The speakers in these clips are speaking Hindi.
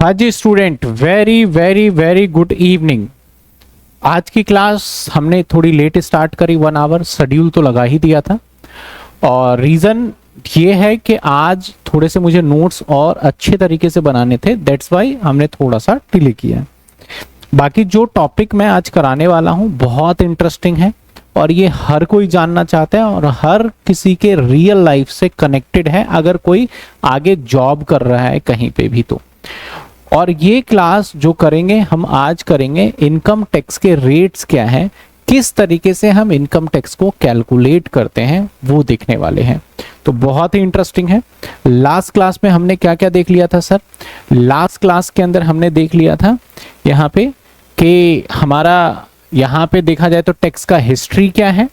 हाँ जी student, very very very good evening. आज की क्लास हमने थोड़ी लेट स्टार्ट करी, 1 आवर शेड्यूल तो लगा ही दिया था। और रीज़न ये है कि आज थोड़े से मुझे नोट्स और अच्छे तरीके से बनाने थे, दैट्स वाई हमने थोड़ा सा डिले किया है। बाकी जो टॉपिक मैं आज कराने वाला हूँ बहुत इंटरेस्टिंग है और ये हर कोई जानना चाहता है और हर किसी के रियल लाइफ से कनेक्टेड है, अगर कोई आगे जॉब कर रहा है कहीं पे भी तो। और ये क्लास जो करेंगे हम आज करेंगे इनकम टैक्स के रेट्स क्या हैं, किस तरीके से हम इनकम टैक्स को कैलकुलेट करते हैं वो देखने वाले हैं। तो बहुत ही इंटरेस्टिंग है। लास्ट क्लास में हमने क्या क्या देख लिया था सर? लास्ट क्लास के अंदर हमने देख लिया था यहाँ पे कि हमारा यहाँ पे देखा जाए तो टैक्स का हिस्ट्री क्या है।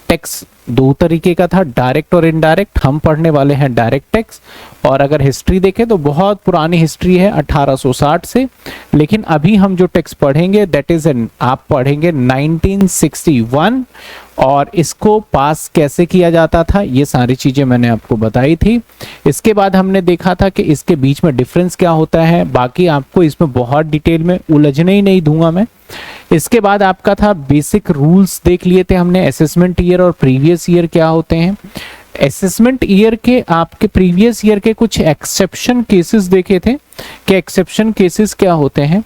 टैक्स दो तरीके का था, डायरेक्ट और इनडायरेक्ट। हम पढ़ने वाले हैं डायरेक्ट टैक्स। और अगर हिस्ट्री देखें तो बहुत पुरानी हिस्ट्री है 1860 से, लेकिन अभी हम जो टैक्स पढ़ेंगे दैट इज आप पढ़ेंगे 1961। और इसको पास कैसे किया जाता था ये सारी चीजें मैंने आपको बताई थी। इसके बाद हमने देखा था कि इसके बीच में डिफरेंस क्या होता है। बाकी आपको इसमें बहुत डिटेल में उलझने ही नहीं दूंगा मैं। इसके बाद आपका था बेसिक रूल्स देख लिए थे हमने, असेसमेंट ईयर और प्रीवियस ईयर क्या होते हैं। असेसमेंट ईयर के आपके प्रीवियस ईयर के कुछ एक्सेप्शन केसेस देखे थे कि एक्सेप्शन केसेस क्या होते हैं।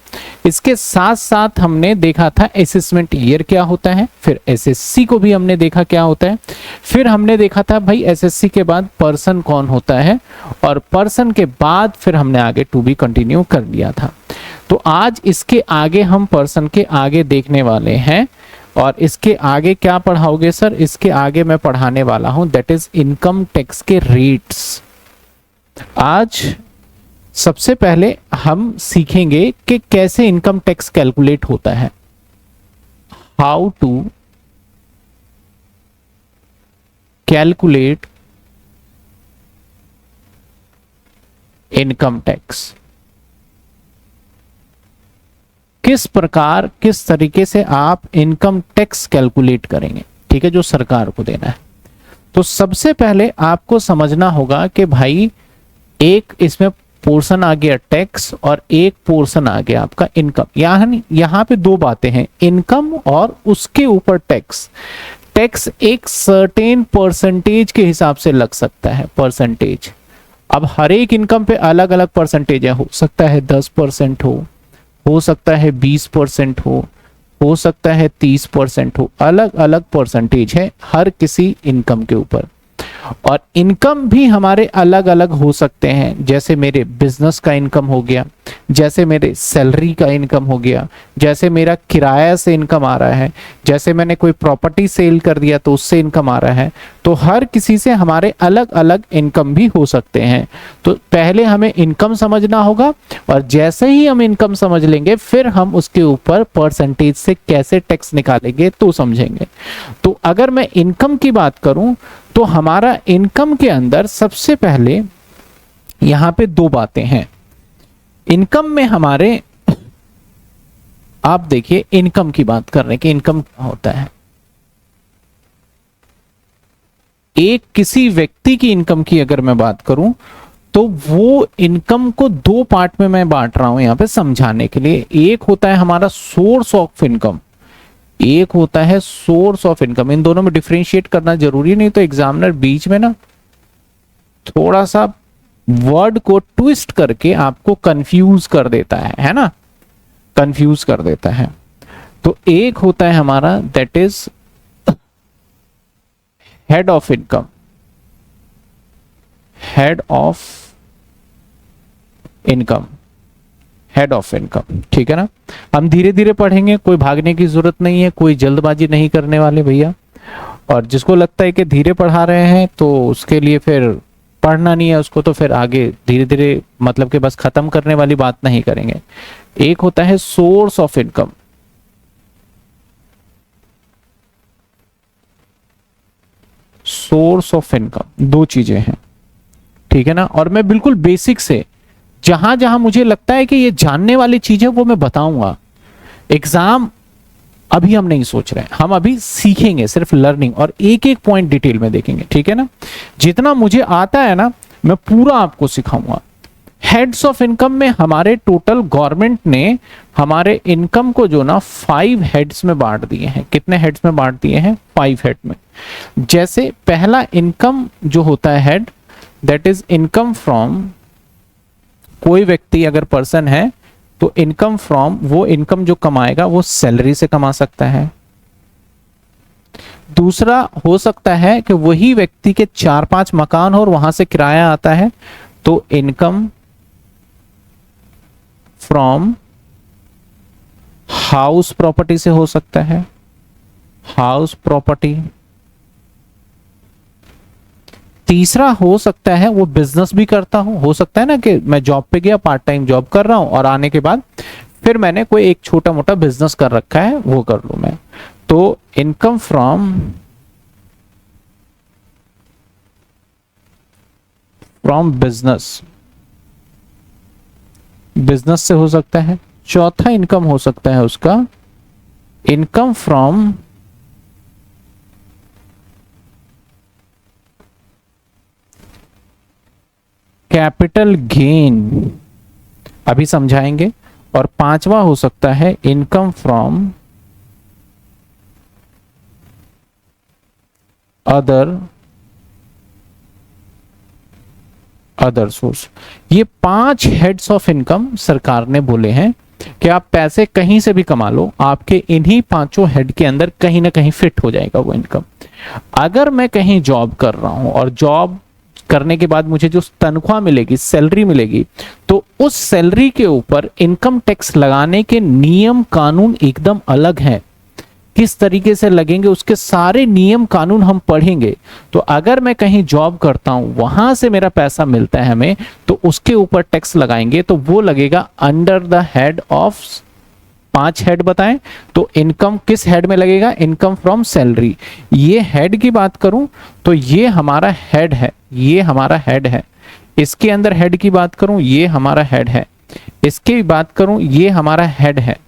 इसके साथ साथ हमने देखा था असेसमेंट ईयर क्या होता है, फिर एसएससी को भी हमने देखा क्या होता है। फिर हमने देखा था भाई एसएससी के बाद पर्सन कौन होता है, और पर्सन के बाद फिर हमने आगे टू बी कंटिन्यू कर लिया था। तो आज इसके आगे हम पर्सन के आगे देखने वाले हैं। और इसके आगे क्या पढ़ाओगे सर? इसके आगे मैं पढ़ाने वाला हूं दैट इज इनकम टैक्स के रेट्स। आज सबसे पहले हम सीखेंगे कि कैसे इनकम टैक्स कैलकुलेट होता है, how to calculate income tax. किस प्रकार किस तरीके से आप इनकम टैक्स कैलकुलेट करेंगे, ठीक है, जो सरकार को देना है। तो सबसे पहले आपको समझना होगा कि भाई एक इसमें पोर्शन आ गया टैक्स और एक पोर्शन आ गया आपका इनकम। यहाँ पे दो बातें हैं, इनकम और उसके ऊपर टैक्स। टैक्स एक सर्टेन परसेंटेज के हिसाब से लग सकता है, परसेंटेज। अब हर एक इनकम पे अलग अलग परसेंटेज है, हो सकता है 10% हो सकता है 20% हो सकता है 30% हो, अलग अलग परसेंटेज है हर किसी इनकम के ऊपर। और इनकम भी हमारे अलग अलग हो सकते हैं, जैसे मेरे बिजनेस का इनकम हो गया, जैसे मेरे सैलरी का इनकम हो गया, जैसे मेरा किराया से इनकम आ रहा है, जैसे मैंने कोई प्रॉपर्टी सेल कर दिया तो उससे इनकम आ रहा है। तो हर किसी से हमारे अलग अलग इनकम भी हो सकते हैं। तो पहले हमें इनकम समझना होगा और जैसे ही हम इनकम समझ लेंगे फिर हम उसके ऊपर परसेंटेज से कैसे टैक्स निकालेंगे तो समझेंगे। तो अगर मैं इनकम की बात करूं तो हमारा इनकम के अंदर सबसे पहले यहां पे दो बातें हैं। इनकम में हमारे, आप देखिए इनकम की बात कर रहे हैं कि इनकम क्या होता है। एक किसी व्यक्ति की इनकम की अगर मैं बात करूं तो वो इनकम को दो पार्ट में मैं बांट रहा हूं यहां पे समझाने के लिए। एक होता है हमारा सोर्स ऑफ इनकम, एक होता है सोर्स ऑफ इनकम। इन दोनों में डिफरेंशिएट करना जरूरी, नहीं तो एग्जामिनर बीच में ना थोड़ा सा वर्ड को ट्विस्ट करके आपको कंफ्यूज कर देता है ना, कंफ्यूज कर देता है। तो एक होता है हमारा that is head of income, head of income, head of income, ठीक है ना। हम धीरे धीरे पढ़ेंगे, कोई भागने की जरूरत नहीं है, कोई जल्दबाजी नहीं करने वाले भैया। और जिसको लगता है कि धीरे पढ़ा रहे हैं तो उसके लिए फिर पढ़ना नहीं है, उसको तो फिर आगे धीरे धीरे मतलब कि बस खत्म करने वाली बात नहीं करेंगे। एक होता है source of income, source of income, दो चीजें हैं, ठीक है ना। और मैं बिल्कुल बेसिक से जहां जहां मुझे लगता है कि ये जानने वाली चीज है वो मैं बताऊंगा। एग्जाम अभी हम नहीं सोच रहे हैं, हम अभी सीखेंगे, सिर्फ लर्निंग, और एक एक पॉइंट डिटेल में देखेंगे, ठीक है ना। जितना मुझे आता है ना मैं पूरा आपको सिखाऊंगा। हेड्स ऑफ इनकम में हमारे टोटल गवर्नमेंट ने हमारे इनकम को जो ना 5 हेड्स में बांट दिए हैं। कितने हेड्स में बांट दिए हैं? 5 हेड में। जैसे पहला इनकम जो होता है head, that is income from, कोई व्यक्ति अगर पर्सन है तो इनकम फ्रॉम, वो इनकम जो कमाएगा वो सैलरी से कमा सकता है। दूसरा हो सकता है कि वही व्यक्ति के 4-5 मकान हो और वहां से किराया आता है, तो इनकम फ्रॉम हाउस प्रॉपर्टी से हो सकता है, हाउस प्रॉपर्टी। तीसरा हो सकता है वो बिजनेस भी करता हूं, हो सकता है ना कि मैं जॉब पे गया, पार्ट टाइम जॉब कर रहा हूं और आने के बाद फिर मैंने कोई एक छोटा मोटा बिजनेस कर रखा है, वो कर लूं मैं। तो इनकम फ्रॉम बिजनेस, बिजनेस से हो सकता है। चौथा इनकम हो सकता है उसका इनकम फ्रॉम कैपिटल गेन, अभी समझाएंगे। और पांचवा हो सकता है इनकम फ्रॉम अदर सोर्स। ये 5 हेड्स ऑफ इनकम सरकार ने बोले हैं कि आप पैसे कहीं से भी कमा लो, आपके इन्हीं 5 हेड के अंदर कहीं ना कहीं फिट हो जाएगा वो इनकम। अगर मैं कहीं जॉब कर रहा हूं और जॉब करने के बाद मुझे जो तनख्वाह मिलेगी, सैलरी मिलेगी, तो उस सैलरी के ऊपर इनकम टैक्स लगाने के नियम कानून एकदम अलग हैं। किस तरीके से लगेंगे उसके सारे नियम कानून हम पढ़ेंगे। तो अगर मैं कहीं जॉब करता हूं, वहां से मेरा पैसा मिलता है हमें, तो उसके ऊपर टैक्स लगाएंगे, तो वो लगेगा under the head of 5 head बताएं। तो इनकम किस हेड में लगेगा? Income from salary. ये हेड की बात करूं तो ये हमारा हेड है, ये हमारा हेड है। इसके अंदर हेड की बात करूं, ये हमारा हेड है। इसकी बात करूं, ये हमारा हेड है।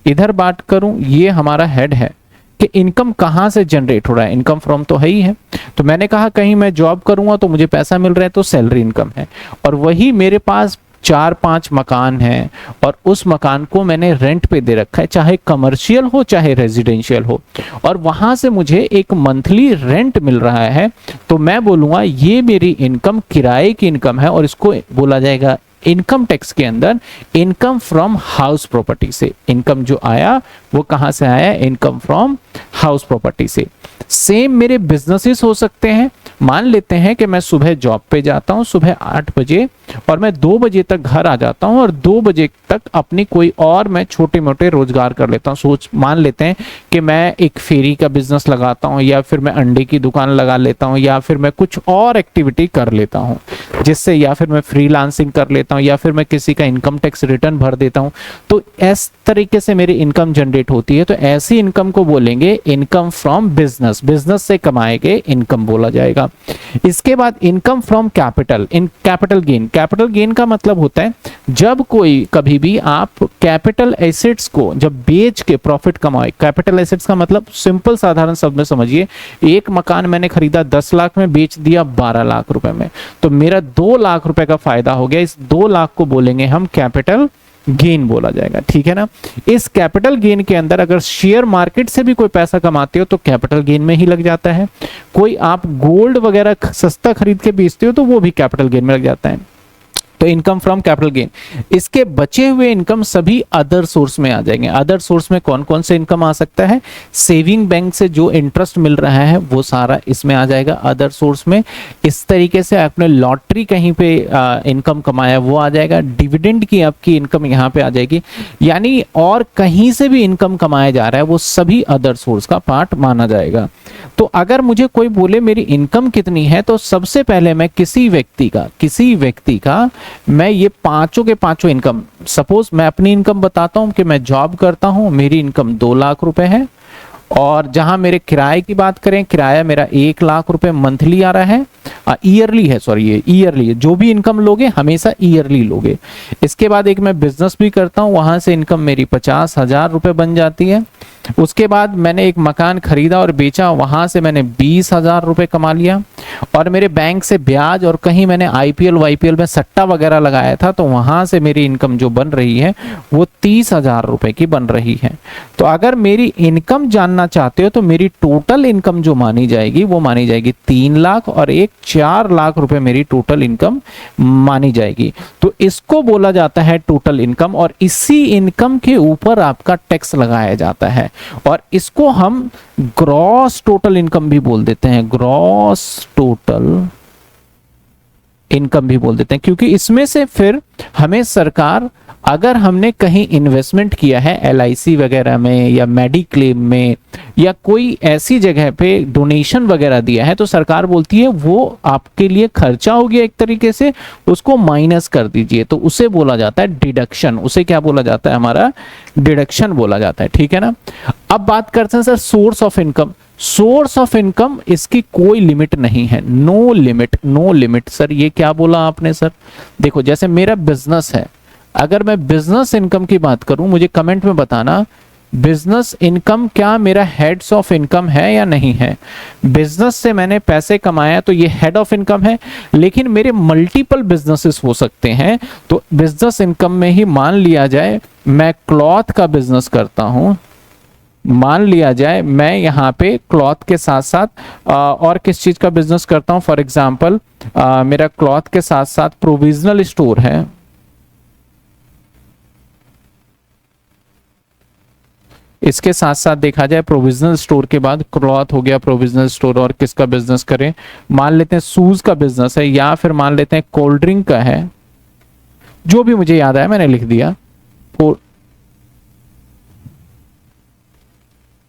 इधर बात करूं, ये हमारा हेड है। कि इनकम कहां से जनरेट हो रहा है? इनकम फ्रॉम तो है ही है। तो मैंने कहा कहीं मैं जॉब करूंगा तो मुझे पैसा मिल रहा है, तो सैलरी इनकम है। और वही मेरे पास 4-5 मकान हैं और उस मकान को मैंने रेंट पे दे रखा है, चाहे कमर्शियल हो चाहे रेजिडेंशियल हो, और वहां से मुझे एक मंथली रेंट मिल रहा है, तो मैं बोलूंगा ये मेरी इनकम किराए की इनकम है, और इसको बोला जाएगा इनकम टैक्स के अंदर इनकम फ्रॉम हाउस प्रॉपर्टी से। इनकम जो आया वो कहां से आया? इनकम फ्रॉम हाउस प्रॉपर्टी से। सेम मेरे बिजनेसेस हो सकते हैं। मान लेते हैं कि मैं सुबह जॉब पे जाता हूं सुबह 8 बजे, और मैं 2 बजे तक घर आ जाता हूं, और 2 बजे तक अपनी कोई और मैं छोटे मोटे रोजगार कर लेता हूं। मान लेते हैं कि मैं एक फेरी का बिजनेस लगाता हूं, या फिर मैं अंडे की दुकान लगा लेता हूं, या फिर मैं कुछ और एक्टिविटी कर लेता हूं जिससे, या फिर मैं फ्रीलांसिंग कर लेता हूं, या फिर मैं किसी का इनकम टैक्स रिटर्न भर देता हूं। तो इस तरीके से मेरी इनकम जनरेट होती है। तो ऐसी इनकम को बोलेंगे इनकम फ्रॉम बिजनेस। बिजनेस से कमाए गए इनकम बोला जाएगा। इसके बाद income from capital, in capital gain. Capital gain का मतलब होता है जब कोई, कभी भी आप कैपिटल एसेट्स को जब बेच के प्रॉफिट कमाए। कैपिटल एसेट्स का मतलब सिंपल साधारण शब्द में समझिए, एक मकान मैंने खरीदा 10 लाख में, बेच दिया 12 लाख रुपए में, तो मेरा 2 लाख रुपए का फायदा हो गया। इस 2 लाख को बोलेंगे हम कैपिटल गेन बोला जाएगा। ठीक है ना? इस कैपिटल गेन के अंदर अगर शेयर मार्केट से भी कोई पैसा कमाते हो तो कैपिटल गेन में ही लग जाता है। कोई आप गोल्ड वगैरह सस्ता खरीद के बेचते हो तो वो भी कैपिटल गेन में लग जाता है। तो इनकम फ्रॉम कैपिटल गेन। इसके बचे हुए इनकम सभी अदर सोर्स में आ जाएंगे। अदर सोर्स में कौन कौन से इनकम आ सकता है? सेविंग बैंक से जो इंटरेस्ट मिल रहा है वो सारा इसमें आ जाएगा अदर सोर्स में। इस तरीके से आपने लॉटरी कहीं पे इनकम कमाया वो आ जाएगा। डिविडेंड की आपकी इनकम यहाँ पे आ जाएगी। यानी और कहीं से भी इनकम कमाया जा रहा है वो सभी अदर सोर्स का पार्ट माना जाएगा। तो अगर मुझे कोई बोले मेरी इनकम कितनी है, तो सबसे पहले मैं किसी व्यक्ति का मैं ये पांचों के पांचों इनकम, सपोज मैं अपनी इनकम बताता हूं कि मैं जॉब करता हूं, मेरी इनकम 2 लाख रुपए है, और जहां मेरे किराए की बात करें, किराया मेरा 1 लाख रुपए मंथली आ रहा है, ईयरली है, सॉरी ये ईयरली है। जो भी इनकम लोगे हमेशा ईयरली लोगे। इसके बाद एक मैं बिजनेस भी करता हूं, वहां से इनकम मेरी 50,000 रुपए बन जाती है। उसके बाद मैंने एक मकान खरीदा और बेचा, वहां से मैंने 20,000 रुपए कमा लिया। और मेरे बैंक से ब्याज और कहीं मैंने आईपीएल वाईपीएल में सट्टा वगैरह लगाया था, तो वहां से मेरी इनकम जो बन रही है वो 30,000 रुपए की बन रही है। तो अगर मेरी इनकम जानना चाहते हो तो मेरी टोटल इनकम जो मानी जाएगी वो मानी जाएगी 3 लाख, और एक 4 लाख रुपए मेरी टोटल इनकम मानी जाएगी। तो इसको बोला जाता है टोटल इनकम, और इसी इनकम के ऊपर आपका टैक्स लगाया जाता है, और इसको हम ग्रॉस टोटल इनकम भी बोल देते हैं, ग्रॉस टोटल इनकम भी बोल देते हैं, क्योंकि इसमें से फिर हमें सरकार, अगर हमने कहीं इन्वेस्टमेंट किया है एलआईसी वगैरह में या मेडिक्लेम में या कोई ऐसी जगह पे डोनेशन वगैरह दिया है, तो सरकार बोलती है वो आपके लिए खर्चा हो गया एक तरीके से, उसको माइनस कर दीजिए। तो उसे बोला जाता है डिडक्शन। उसे क्या बोला जाता है? हमारा डिडक्शन बोला जाता है। ठीक है ना। अब बात करते हैं sir source of income. Source of income, इसकी कोई लिमिट नहीं है, no limit, no limit. Sir ये क्या बोला आपने? सर देखो, जैसे मेरा बिजनेस है, अगर मैं बिजनेस इनकम की बात करूं, मुझे कमेंट में बताना बिजनेस इनकम क्या मेरा हेड्स ऑफ इनकम है या नहीं है। बिजनेस से मैंने पैसे कमाया तो ये हेड ऑफ इनकम है, लेकिन मेरे मल्टीपल बिजनेसेस हो सकते हैं, तो बिजनेस इनकम में ही मान लिया जाए मैं क्लॉथ का बिजनेस करता हूं, मान लिया जाए मैं यहाँ पे क्लॉथ के साथ साथ और किस चीज का बिजनेस करता हूँ। फॉर एग्जाम्पल मेरा क्लॉथ के साथ साथ प्रोविजनल स्टोर है, इसके साथ साथ देखा जाए प्रोविजनल स्टोर के बाद क्लॉथ हो गया प्रोविजनल स्टोर, और किसका बिजनेस करें, मान लेते हैं शूज का बिजनेस है, या फिर मान लेते हैं कोल्ड ड्रिंक का है, जो भी मुझे याद आया मैंने लिख दिया।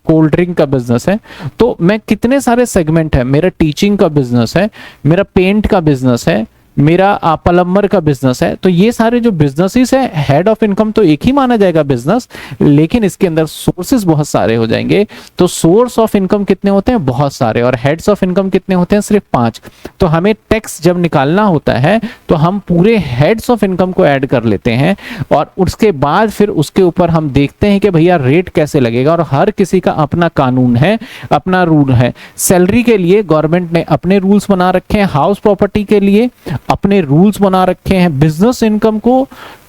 कोल्ड ड्रिंक का बिजनेस है, तो मैं कितने सारे सेगमेंट है, मेरा टीचिंग का बिजनेस है, मेरा पेंट का बिजनेस है, मेरा प्लम्बर का बिजनेस है, तो ये सारे जो बिजनेसेस है, हेड ऑफ इनकम तो एक ही माना जाएगा बिजनेस, लेकिन इसके अंदर सोर्सेस बहुत सारे हो जाएंगे। तो सोर्स ऑफ इनकम कितने होते हैं? बहुत सारे। और हेड्स ऑफ इनकम कितने होते हैं? सिर्फ 5। तो हमें टैक्स जब निकालना होता है तो हम पूरे हेड्स ऑफ इनकम को ऐड कर लेते हैं, और उसके बाद फिर उसके ऊपर हम देखते हैं कि भैया रेट कैसे लगेगा। और हर किसी का अपना कानून है, अपना रूल है। सैलरी के लिए गवर्नमेंट ने अपने रूल्स बना रखे हैं, हाउस प्रॉपर्टी के लिए अपने रूल्स बना रखे हैं, बिजनेस इनकम को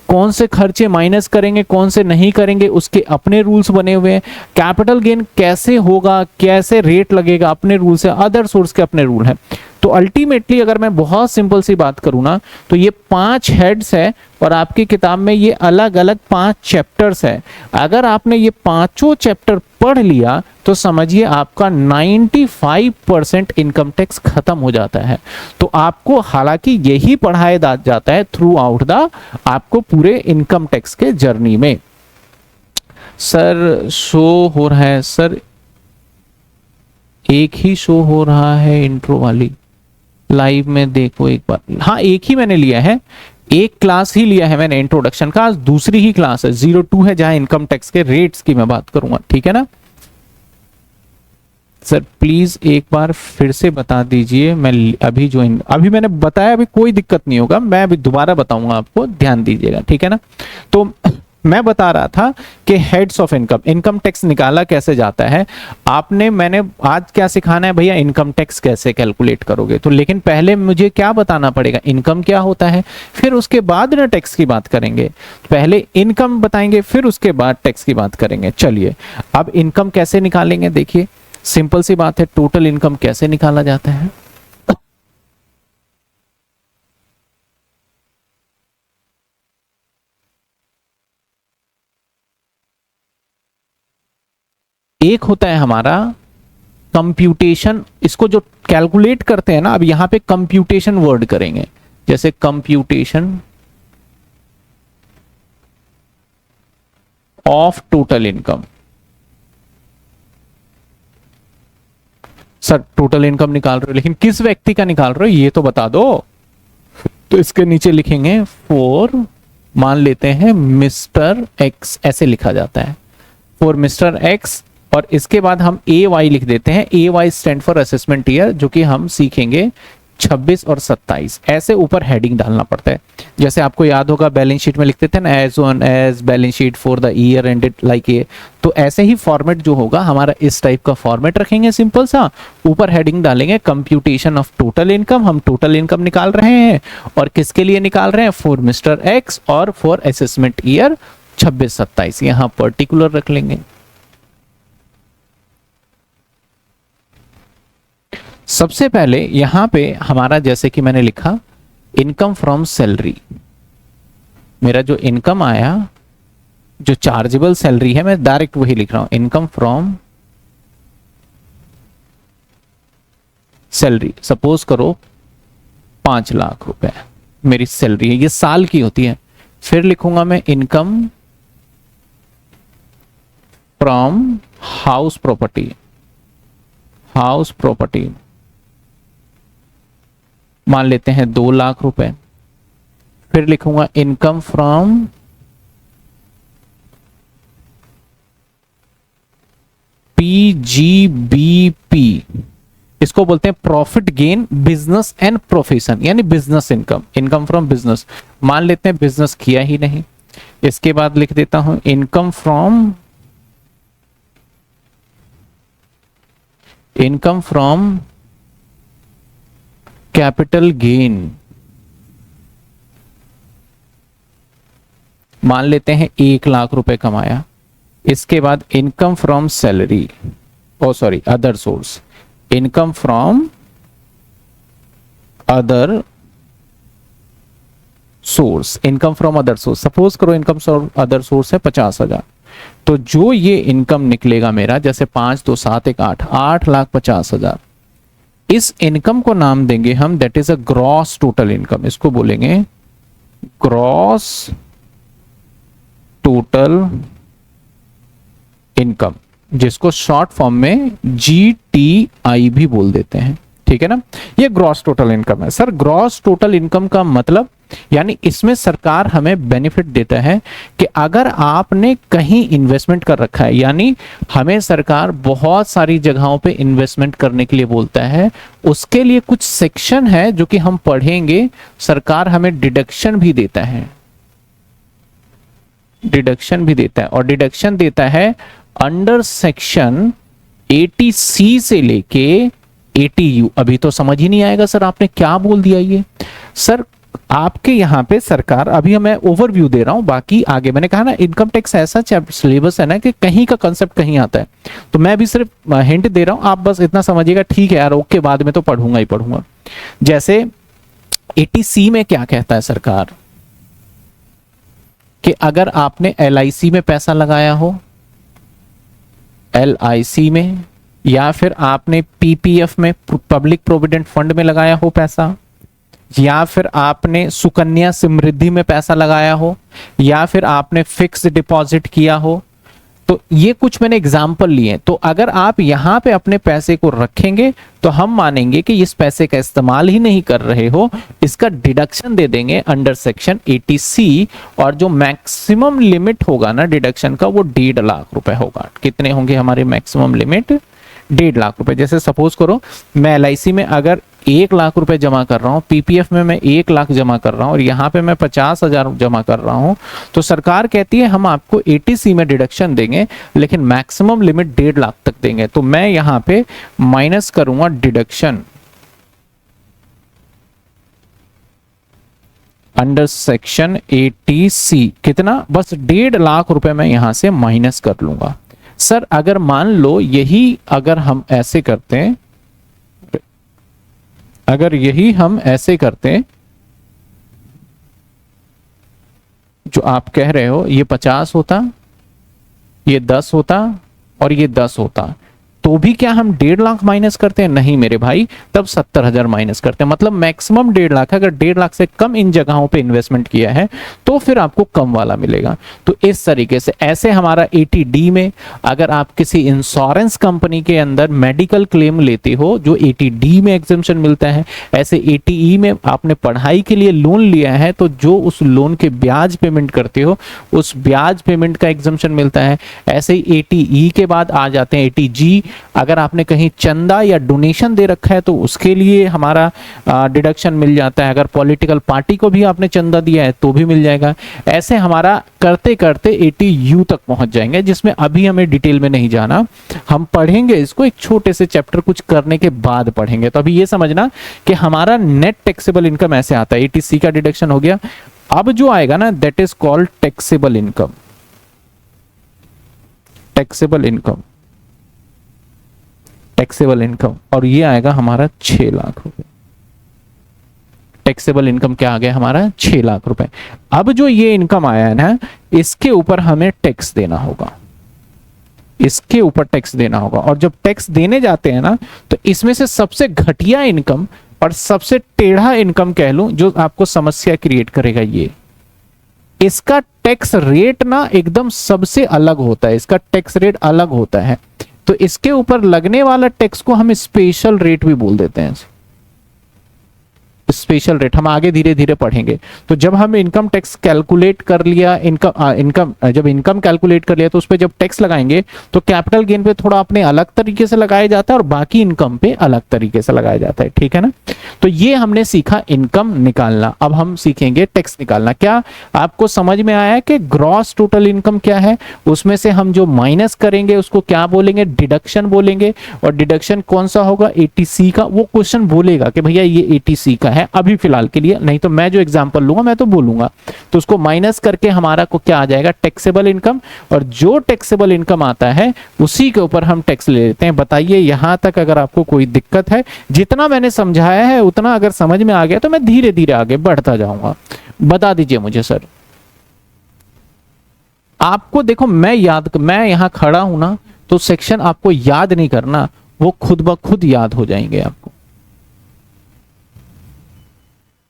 कौन से खर्चे माइनस करेंगे कौन से नहीं करेंगे उसके अपने रूल्स बने हुए हैं, कैपिटल गेन कैसे होगा, कैसे रेट लगेगा, अपने रूल्स है, अदर सोर्स के अपने रूल हैं। तो अल्टीमेटली अगर मैं बहुत सिंपल सी बात करूं ना, तो ये 5 हेड्स है, और आपकी किताब में ये अलग अलग 5 चैप्टर्स है। अगर आपने ये पांचों चैप्टर पढ़ लिया तो समझिए आपका 95% इनकम टैक्स खत्म हो जाता है। तो आपको हालांकि यही पढ़ाया जाता है थ्रू आउट द आपको पूरे इनकम टैक्स के जर्नी में। सर शो हो रहा है, सर एक ही शो हो रहा है इंट्रो वाली, लाइव में देखो एक बार। हाँ एक ही मैंने लिया है, एक क्लास ही लिया है मैंने इंट्रोडक्शन का, आज दूसरी ही क्लास है 02 है, जहां इनकम टैक्स के रेट्स की मैं बात करूंगा। ठीक है ना सर, प्लीज एक बार फिर से बता दीजिए। मैं अभी अभी मैंने बताया, अभी कोई दिक्कत नहीं होगा, मैं अभी दोबारा बताऊंगा आपको, ध्यान दीजिएगा। ठीक है ना। तो मैं बता रहा था कि heads of income, income tax निकाला कैसे जाता है। मैंने आज क्या सिखाना है भैया, इनकम टैक्स कैसे कैलकुलेट करोगे। तो लेकिन पहले मुझे क्या बताना पड़ेगा, इनकम क्या होता है, फिर उसके बाद ना टैक्स की बात करेंगे। पहले इनकम बताएंगे, फिर उसके बाद टैक्स की बात करेंगे। चलिए अब इनकम कैसे निकालेंगे, देखिए सिंपल सी बात है, टोटल इनकम कैसे निकाला जाता है। एक होता है हमारा कंप्यूटेशन, इसको जो कैलकुलेट करते हैं ना, अब यहां पे कंप्यूटेशन वर्ड करेंगे, जैसे computation of total income. Sir total income निकाल रहे हो, लेकिन किस व्यक्ति का निकाल रहे हो ये तो बता दो। तो इसके नीचे लिखेंगे फॉर, मान लेते हैं मिस्टर एक्स, ऐसे लिखा जाता है फॉर मिस्टर एक्स, और इसके बाद हम ए वाई लिख देते हैं। A Y stand for assessment year, जो कि हम सीखेंगे 26 और 27 ऐसे ऊपर हेडिंग डालना पड़ता है। जैसे आपको याद होगा बैलेंस शीट में लिखते थे ना, as on as balance sheet for the year ended like ये, तो ऐसे ही फॉर्मेट जो होगा हमारा इस टाइप का फॉर्मेट रखेंगे सिंपल सा। ऊपर हेडिंग डालेंगे कंप्यूटेशन ऑफ टोटल इनकम, हम टोटल इनकम निकाल रहे हैं और किसके लिए निकाल रहे हैं, फॉर मिस्टर एक्स और फॉर असेसमेंट ईयर 26-27, यहां पर्टिकुलर रख लेंगे। सबसे पहले यहां पे हमारा जैसे कि मैंने लिखा इनकम फ्रॉम सैलरी, मेरा जो इनकम आया जो चार्जेबल सैलरी है मैं डायरेक्ट वही लिख रहा हूं, इनकम फ्रॉम सैलरी। सपोज करो 5 लाख रुपए मेरी सैलरी है, ये साल की होती है। फिर लिखूंगा मैं income from house property, house property मान लेते हैं 2 लाख रुपए। फिर लिखूंगा इनकम फ्रॉम पीजीबीपी, इसको बोलते हैं profit gain business and profession, यानी business income, income from business मान लेते हैं, बिजनेस किया ही नहीं। इसके बाद लिख देता हूं इनकम फ्रॉम कैपिटल गेन, मान लेते हैं 1 लाख रुपए कमाया। इसके बाद income from salary, other source, income from other source, income from other source, suppose करो इनकम अदर सोर्स है 50,000, तो जो ये इनकम निकलेगा मेरा, जैसे 5 2 7 1 8, 8,50,000, इस इनकम को नाम देंगे हम that is a gross total income, इसको बोलेंगे ग्रॉस टोटल इनकम, जिसको शॉर्ट फॉर्म में GTI भी बोल देते हैं, ठीक है ना। ये ग्रॉस टोटल इनकम है। सर ग्रॉस टोटल इनकम का मतलब, यानी इसमें सरकार हमें बेनिफिट देता है कि अगर आपने कहीं इन्वेस्टमेंट कर रखा है, यानी हमें सरकार बहुत सारी जगहों पे इन्वेस्टमेंट करने के लिए बोलता है, उसके लिए कुछ सेक्शन है जो कि हम पढ़ेंगे, सरकार हमें डिडक्शन भी देता है, डिडक्शन भी देता है, और डिडक्शन देता है अंडर सेक्शन 80C से लेके 80U। अभी तो समझ ही नहीं आएगा सर आपने क्या बोल दिया ये। सर आपके यहाँ पे सरकार, अभी मैं ओवरव्यू दे रहा हूं, बाकी आगे मैंने कहा ना इनकम टैक्स ऐसा सिलेबस है ना कि कहीं का कंसेप्ट कहीं आता है, तो मैं भी सिर्फ हिंट दे रहा हूं, आप बस इतना समझिएगा, ठीक है यार ओके, बाद में तो पढ़ूंगा ही पढ़ूंगा। जैसे 80C में क्या कहता है सरकार कि अगर आपने LIC में पैसा लगाया हो, LIC में, या फिर आपने PPF में पब्लिक प्रोविडेंट फंड में लगाया हो पैसा, या फिर आपने सुकन्या समृद्धि में पैसा लगाया हो, या फिर आपने फिक्स डिपॉजिट किया हो, तो ये कुछ मैंने एग्जाम्पल लिए। तो अगर आप यहां पे अपने पैसे को रखेंगे तो हम मानेंगे कि इस पैसे का इस्तेमाल ही नहीं कर रहे हो, इसका डिडक्शन दे देंगे अंडर सेक्शन 80C, और जो मैक्सिमम लिमिट होगा ना डिडक्शन का वो 1.5 लाख रुपए होगा। कितने होंगे हमारे मैक्सिमम लिमिट, 1.5 लाख रुपए। जैसे सपोज करो मैं LIC में अगर 1 लाख रुपए जमा कर रहा हूं, PPF में मैं 1 लाख जमा कर रहा हूं, और यहां पे मैं 50,000 जमा कर रहा हूं, तो सरकार कहती है हम आपको 80C में डिडक्शन देंगे, लेकिन मैक्सिमम लिमिट 1.5 लाख तक देंगे। तो मैं यहां पे माइनस करूंगा डिडक्शन अंडर सेक्शन 80C, कितना, बस 1.5 लाख रुपए मैं यहां से माइनस कर लूंगा। सर अगर मान लो यही अगर हम ऐसे करते हैं, अगर यही हम ऐसे करते, जो आप कह रहे हो ये 50 होता, ये 10 होता और ये 10 होता, तो भी क्या हम 1.5 लाख माइनस करते हैं? नहीं मेरे भाई, तब 70,000 माइनस करते हैं। मतलब मैक्सिमम 1.5 लाख, अगर 1.5 लाख से कम इन जगहों पे इन्वेस्टमेंट किया है तो फिर आपको कम वाला मिलेगा। तो इस तरीके से ऐसे हमारा 80D में अगर आप किसी इंश्योरेंस कंपनी के अंदर मेडिकल क्लेम लेते हो जो 80D में एग्जेम्पशन मिलता है, ऐसे 80E में आपने पढ़ाई के लिए लोन लिया है तो जो उस लोन के ब्याज पेमेंट करते हो उस ब्याज पेमेंट का एग्जेम्पशन मिलता है। ऐसे ही 80E के बाद आ जाते हैं 80G, अगर आपने कहीं चंदा या डोनेशन दे रखा है तो उसके लिए हमारा डिडक्शन मिल जाता है, अगर पॉलिटिकल पार्टी को भी आपने चंदा दिया है तो भी मिल जाएगा। ऐसे हमारा करते करते 80U तक पहुंच जाएंगे, जिसमें अभी हमें डिटेल में नहीं जाना, हम पढ़ेंगे इसको एक छोटे से चैप्टर कुछ करने के बाद पढ़ेंगे। तो अभी ये समझना कि हमारा नेट टैक्सेबल इनकम ऐसे आता है, 80C का डिडक्शन हो गया। अब जो आएगा ना that is called taxable income, taxable income, taxable income, और ये आएगा हमारा 6 लाख रुपए। टैक्सेबल इनकम क्या आ गया हमारा 6 लाख रुपए। अब जो ये इनकम आया है ना, इसके ऊपर हमें टैक्स देना होगा, इसके ऊपर टैक्स देना होगा। और जब टैक्स देने जाते हैं ना, तो इसमें से सबसे घटिया इनकम और सबसे टेढ़ा इनकम कह लूं जो आपको समस्या क्रिएट करेगा, ये इसका टैक्स रेट ना एकदम सबसे अलग होता है, इसका टैक्स रेट अलग होता है। तो इसके ऊपर लगने वाला टैक्स को हम स्पेशल रेट भी बोल देते हैं, स्पेशल रेट। हम आगे धीरे धीरे पढ़ेंगे। तो जब हम इनकम टैक्स कैलकुलेट कर लिया, जब इनकम कैलकुलेट कर लिया तो उस पर जब टैक्स लगाएंगे तो कैपिटल गेन पे थोड़ा अपने अलग तरीके से लगाया जाता है और बाकी इनकम पे अलग तरीके से लगाया जाता है, ठीक है ना। तो ये हमने सीखा इनकम निकालना। अब हम सीखेंगे टैक्स निकालना। क्या आपको समझ में आया कि ग्रॉस टोटल इनकम क्या है, उसमें से हम जो माइनस करेंगे उसको क्या बोलेंगे, डिडक्शन बोलेंगे। और डिडक्शन कौन सा होगा, 80C का। वो क्वेश्चन बोलेगा कि भैया ये 80C का है अभी फिलहाल के लिए, नहीं तो मैं जो एग्जांपल लूंगा मैं तो बोलूंगा। तो उसको माइनस करके हमारा को क्या आ जाएगा, टैक्सेबल इनकम। और जो टैक्सेबल इनकम आता है उसी के ऊपर हम टैक्स ले लेते हैं। बताइए यहां तक अगर आपको कोई दिक्कत है? जितना मैंने समझाया है उतना अगर समझ में आ गया तो मैं धीरे धीरे आगे बढ़ता जाऊंगा। बता दीजिए मुझे सर। आपको देखो मैं यहां खड़ा हूं ना, तो सेक्शन आपको याद नहीं करना, वो खुद ब खुद याद हो जाएंगे आपको।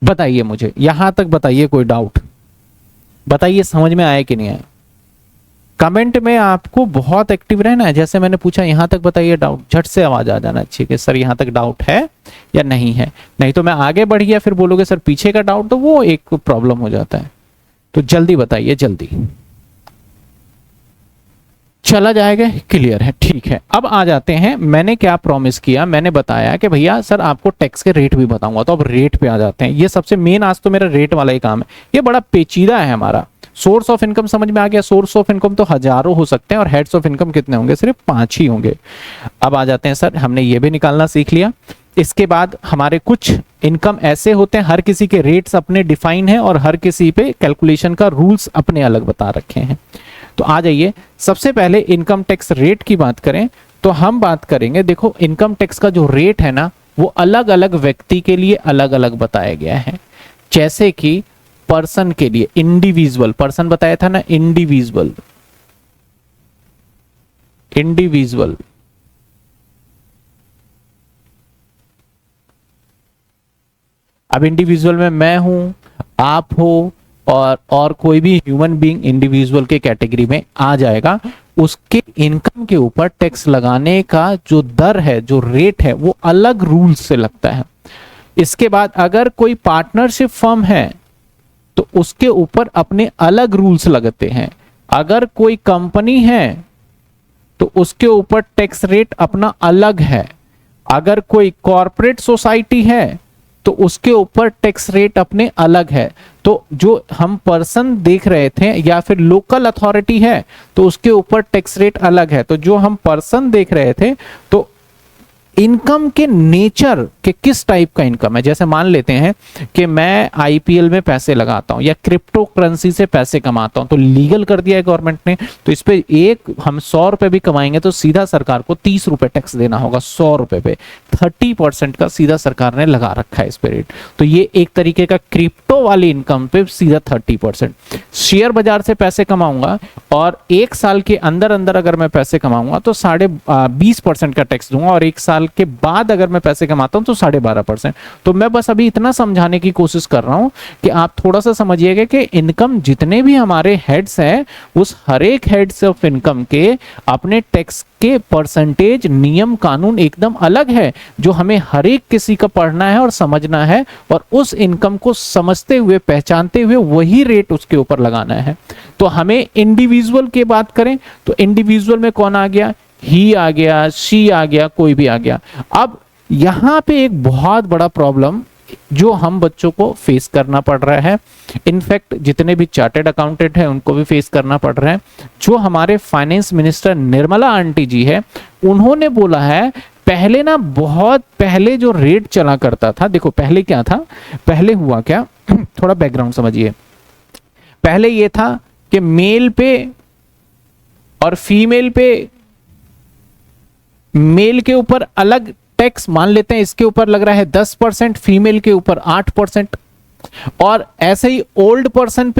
बताइए मुझे यहां तक, बताइए कोई डाउट, बताइए समझ में आया कि नहीं आया। कमेंट में आपको बहुत एक्टिव रहना है। जैसे मैंने पूछा यहां तक बताइए डाउट, झट से आवाज आ जाना चाहिए कि सर यहां तक डाउट है या नहीं है। नहीं तो मैं आगे बढ़ गया फिर बोलोगे सर पीछे का डाउट, तो वो एक प्रॉब्लम हो जाता है। तो जल्दी बताइए, जल्दी चला जाएगा, क्लियर है, ठीक है। अब आ जाते हैं, मैंने क्या प्रॉमिस किया, मैंने बताया कि भैया सर आपको टैक्स के रेट भी बताऊंगा। तो अब रेट पे आ जाते हैं। ये सबसे मेन आज तो मेरा रेट वाला ही काम है, ये बड़ा पेचीदा है हमारा। सोर्स ऑफ इनकम समझ में आ गया। सोर्स ऑफ इनकम तो हजारों हो सकते हैं और हेड्स ऑफ इनकम कितने होंगे, सिर्फ 5 ही होंगे। अब आ जाते हैं सर, हमने ये भी निकालना सीख लिया। इसके बाद हमारे कुछ इनकम ऐसे होते हैं, हर किसी के रेट्स अपने डिफाइन है और हर किसी पे कैलकुलेशन का रूल्स अपने अलग बता रखे हैं। तो आ जाइए, सबसे पहले इनकम टैक्स रेट की बात करें तो हम बात करेंगे, देखो इनकम टैक्स का जो रेट है ना वो अलग अलग व्यक्ति के लिए अलग अलग बताया गया है। जैसे कि पर्सन के लिए इंडिविजुअल, पर्सन बताया था ना, इंडिविजुअल, इंडिविजुअल अब इंडिविजुअल में मैं हूं, आप हो और कोई भी ह्यूमन बीइंग इंडिविजुअल के कैटेगरी में आ जाएगा। उसके इनकम के ऊपर टैक्स लगाने का जो दर है, जो रेट है, वो अलग रूल से लगता है। इसके बाद अगर कोई पार्टनरशिप फर्म है तो उसके ऊपर अपने अलग रूल्स लगते हैं। अगर कोई कंपनी है तो उसके ऊपर टैक्स रेट अपना अलग है। अगर कोई कॉर्पोरेट सोसाइटी है तो उसके ऊपर टैक्स रेट अपने अलग है। तो जो हम पर्सन देख रहे थे या फिर लोकल अथॉरिटी है तो उसके ऊपर टैक्स रेट अलग है। तो जो हम पर्सन देख रहे थे तो इनकम के नेचर के किस टाइप का इनकम है, जैसे मान लेते हैं कि मैं आईपीएल में पैसे लगाता हूं या क्रिप्टो करेंसी से पैसे कमाता हूं, तो लीगल कर दिया है गवर्नमेंट ने। तो इस पे एक हम 100 रुपए भी कमाएंगे तो सीधा सरकार को 30 रुपए टैक्स देना होगा। 100 रुपए पे 30% का सीधा सरकार ने लगा रखा है इस पे रेट। तो ये एक तरीके का क्रिप्टो वाली इनकम पे सीधा 30%। शेयर बाजार से पैसे कमाऊंगा और 1 साल के अंदर अंदर अगर मैं पैसे कमाऊंगा तो 20.5% का टैक्स दूंगा, और 1 साल के बाद अगर मैं पैसे कमाता हूं तो 12.5%। तो मैं बस अभी इतना समझाने की कोशिश कर रहा हूं कि आप थोड़ा सा समझिएगा कि इनकम जितने भी हमारे हेड्स हैं उस हर एक हेड्स ऑफ इनकम के अपने टैक्स के परसेंटेज, नियम कानून एकदम अलग है, जो हमें हर एक किसी का पढ़ना है और समझना है, और उस इनकम को समझते हुए, पहचानते हुए वही रेट उसके ऊपर लगाना है। तो हमें इंडिविजुअल की बात करें तो इंडिविजुअल में कौन आ गया, ही आ गया, शी आ गया, कोई भी आ गया। अब यहां पे एक बहुत बड़ा प्रॉब्लम जो हम बच्चों को फेस करना पड़ रहा है, इनफैक्ट जितने भी चार्टेड अकाउंटेंट हैं उनको भी फेस करना पड़ रहा है। जो हमारे फाइनेंस मिनिस्टर निर्मला आंटी जी है, उन्होंने बोला है पहले ना, बहुत पहले जो रेट चला करता था, देखो पहले क्या था, पहले हुआ क्या, थोड़ा बैकग्राउंड समझिए। पहले ये था कि मेल पे और फीमेल पे, मेल के ऊपर अलग टैक्स, मान लेते हैं इसके ऊपर लग रहा है 10%, फीमेल के ऊपर 8%, और ऐसे ही ओल्ड पर्सन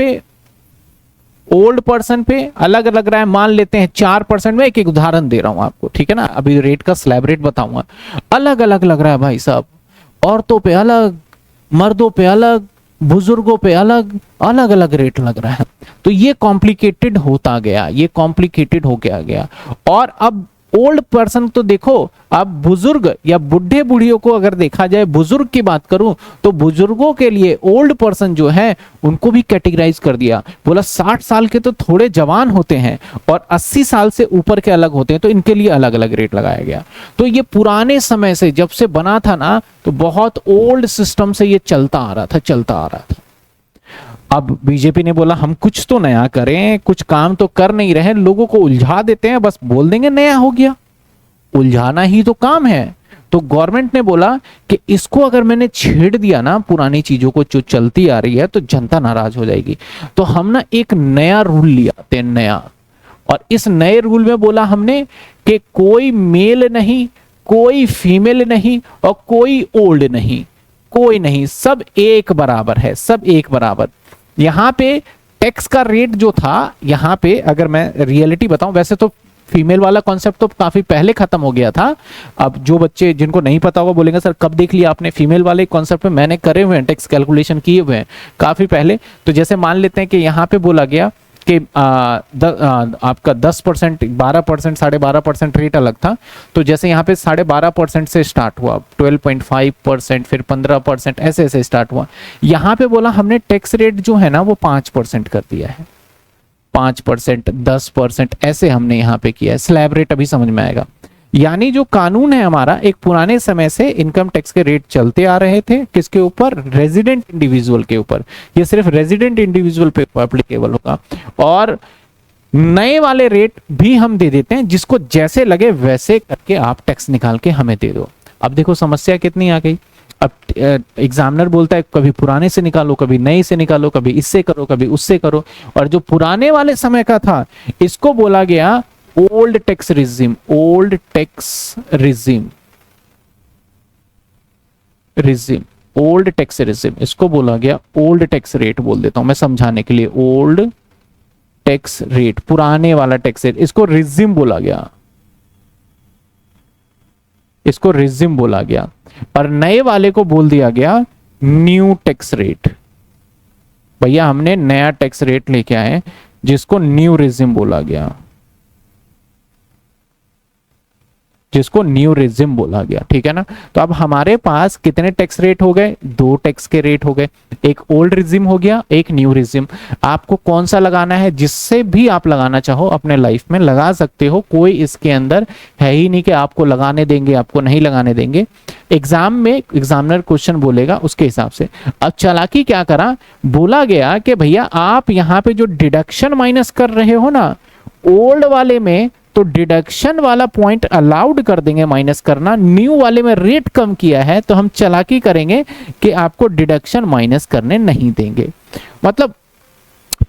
पे अलग लग रहा है, मान लेते हैं 4%। में एक उदाहरण दे रहा हूं आपको, ठीक है ना, अभी रेट का स्लैब रेट बताऊंगा। अलग अलग लग रहा है भाई साहब, औरतों पे अलग, मर्दों पे अलग, बुजुर्गों पे अलग अलग रेट लग रहा है। तो ये कॉम्प्लिकेटेड होता गया, ये कॉम्प्लिकेटेड हो गया। और अब ओल्ड पर्सन तो देखो, अब बुजुर्ग या बुढ़े बुढ़ियों को अगर देखा जाए, बुजुर्ग की बात करूं तो बुजुर्गों के लिए ओल्ड पर्सन जो है उनको भी कैटेगराइज कर दिया। बोला 60 साल के तो थोड़े जवान होते हैं और 80 साल से ऊपर के अलग होते हैं, तो इनके लिए अलग अलग रेट लगाया गया। तो ये पुराने समय से जब से बना था ना, तो बहुत ओल्ड सिस्टम से ये चलता आ रहा था। अब बीजेपी ने बोला हम कुछ तो नया करें, कुछ काम तो कर नहीं रहे, लोगों को उलझा देते हैं, बस बोल देंगे नया हो गया, उलझाना ही तो काम है। तो गवर्नमेंट ने बोला कि इसको अगर मैंने छेड़ दिया ना, पुरानी चीजों को जो चलती आ रही है, तो जनता नाराज हो जाएगी। तो हम ना एक नया रूल लिया, नया, और इस नए रूल में बोला हमने कि कोई मेल नहीं, कोई फीमेल नहीं, और कोई ओल्ड नहीं, कोई नहीं, सब एक बराबर है, सब एक बराबर। यहां पे टैक्स का रेट जो था, यहां पे अगर मैं रियलिटी बताऊं, वैसे तो फीमेल वाला कॉन्सेप्ट तो काफी पहले खत्म हो गया था। अब जो बच्चे जिनको नहीं पता होगा बोलेंगे सर कब देख लिया आपने, फीमेल वाले कॉन्सेप्ट में मैंने करे हुए हैं, टैक्स कैलकुलेशन किए हुए हैं काफी पहले। तो जैसे मान लेते हैं कि यहां पे बोला गया कि आपका 10%, 12%, 12.5% रेट अलग था। तो जैसे यहाँ पे 12.5% से स्टार्ट हुआ, 12.5%, फिर 15%, ऐसे ऐसे स्टार्ट हुआ। यहाँ पे बोला हमने टैक्स रेट जो है ना वो 5% कर दिया है, 5%, 10%, ऐसे हमने यहाँ पे किया है। स्लैब रेट अभी समझ में आएगा। यानी जो कानून है हमारा, एक पुराने समय से इनकम टैक्स के रेट चलते आ रहे थे, किसके ऊपर, रेजिडेंट इंडिविजुअल के ऊपर। ये सिर्फ रेजिडेंट इंडिविजुअल पे एप्लीकेबल होगा, और नए वाले रेट भी हम दे देते हैं, जिसको जैसे लगे वैसे करके आप टैक्स निकाल के हमें दे दो। अब देखो समस्या कितनी आ गई। अब एग्जामिनर बोलता है कभी पुराने से निकालो, कभी नए से निकालो, कभी इससे करो, कभी उससे करो। और जो पुराने वाले समय का था, इसको बोला गया old tax regime, old tax regime, old tax regime, इसको बोला गया ओल्ड टैक्स रेट। बोल देता हूं मैं समझाने के लिए, ओल्ड टैक्स रेट, पुराने वाला टैक्स रेट, इसको रिजिम बोला गया, इसको रिजिम बोला गया। और नए वाले को बोल दिया गया न्यू टैक्स रेट। भैया हमने नया टैक्स रेट लेके आए जिसको न्यू रिजिम बोला गया, जिसको न्यू रिजिम बोला गया, ठीक है ना। तो अब हमारे पास कितने टैक्स रेट हो गए, 2 टैक्स के रेट हो गए, एक ओल्ड रिजिम हो गया, एक न्यू रिजिम। आपको कौन सा लगाना है, जिससे भी आप लगाना चाहो अपने लाइफ में लगा सकते हो, कोई इसके अंदर है ही नहीं कि आपको लगाने देंगे, आपको नहीं लगाने देंगे। एग्जाम में एग्जामिनर क्वेश्चन बोलेगा उसके हिसाब से। अब चालाकी क्या करा, बोला गया कि भैया आप यहाँ पे जो डिडक्शन माइनस कर रहे हो ना, ओल्ड वाले में तो डिडक्शन वाला पॉइंट अलाउड कर देंगे माइनस करना, न्यू वाले में रेट कम किया है तो हम चालाकी करेंगे कि आपको डिडक्शन माइनस करने नहीं देंगे। मतलब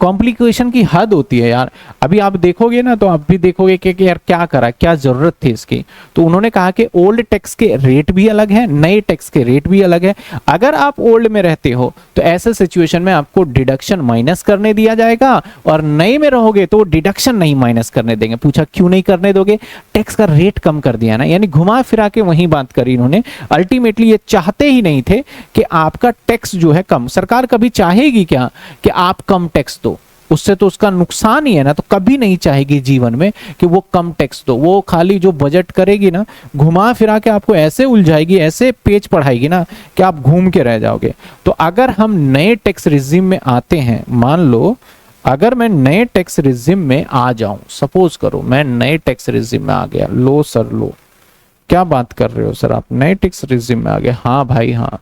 कॉम्प्लिकेशन की हद होती है यार। अभी आप देखोगे ना तो आप भी देखोगे कि यार क्या करा, क्या जरूरत थी इसकी। तो उन्होंने कहा कि ओल्ड टैक्स के रेट भी अलग है, नए टैक्स के रेट भी अलग है। अगर आप ओल्ड में रहते हो तो ऐसे सिचुएशन में आपको डिडक्शन माइनस करने दिया जाएगा, और नए में रहोगे तो डिडक्शन नहीं माइनस करने देंगे। पूछा क्यों नहीं करने दोगे, टैक्स का रेट कम कर दिया ना, यानी घुमा फिरा के वही बात करी इन्होंने। अल्टीमेटली ये चाहते ही नहीं थे कि आपका टैक्स जो है कम। सरकार कभी चाहेगी क्या कि आप कम टैक्स दो, उससे तो उसका नुकसान ही है ना। तो कभी नहीं चाहेगी जीवन में कि वो कम टैक्स दो। वो खाली जो बजट करेगी ना, घुमा फिरा के आपको ऐसे उलझाएगी, ऐसे पेच पढ़ाएगी ना कि आप घूम के रह जाओगे। तो अगर हम नए टैक्स रिजिम में आते हैं, मान लो अगर मैं नए टैक्स रिजिम में आ जाऊं, सपोज करो मैं नए टैक्स रिजिम में आ गया, लो सर लो, क्या बात कर रहे हो सर आप, नए टैक्स रिजिम में आ गए? हाँ भाई हाँ,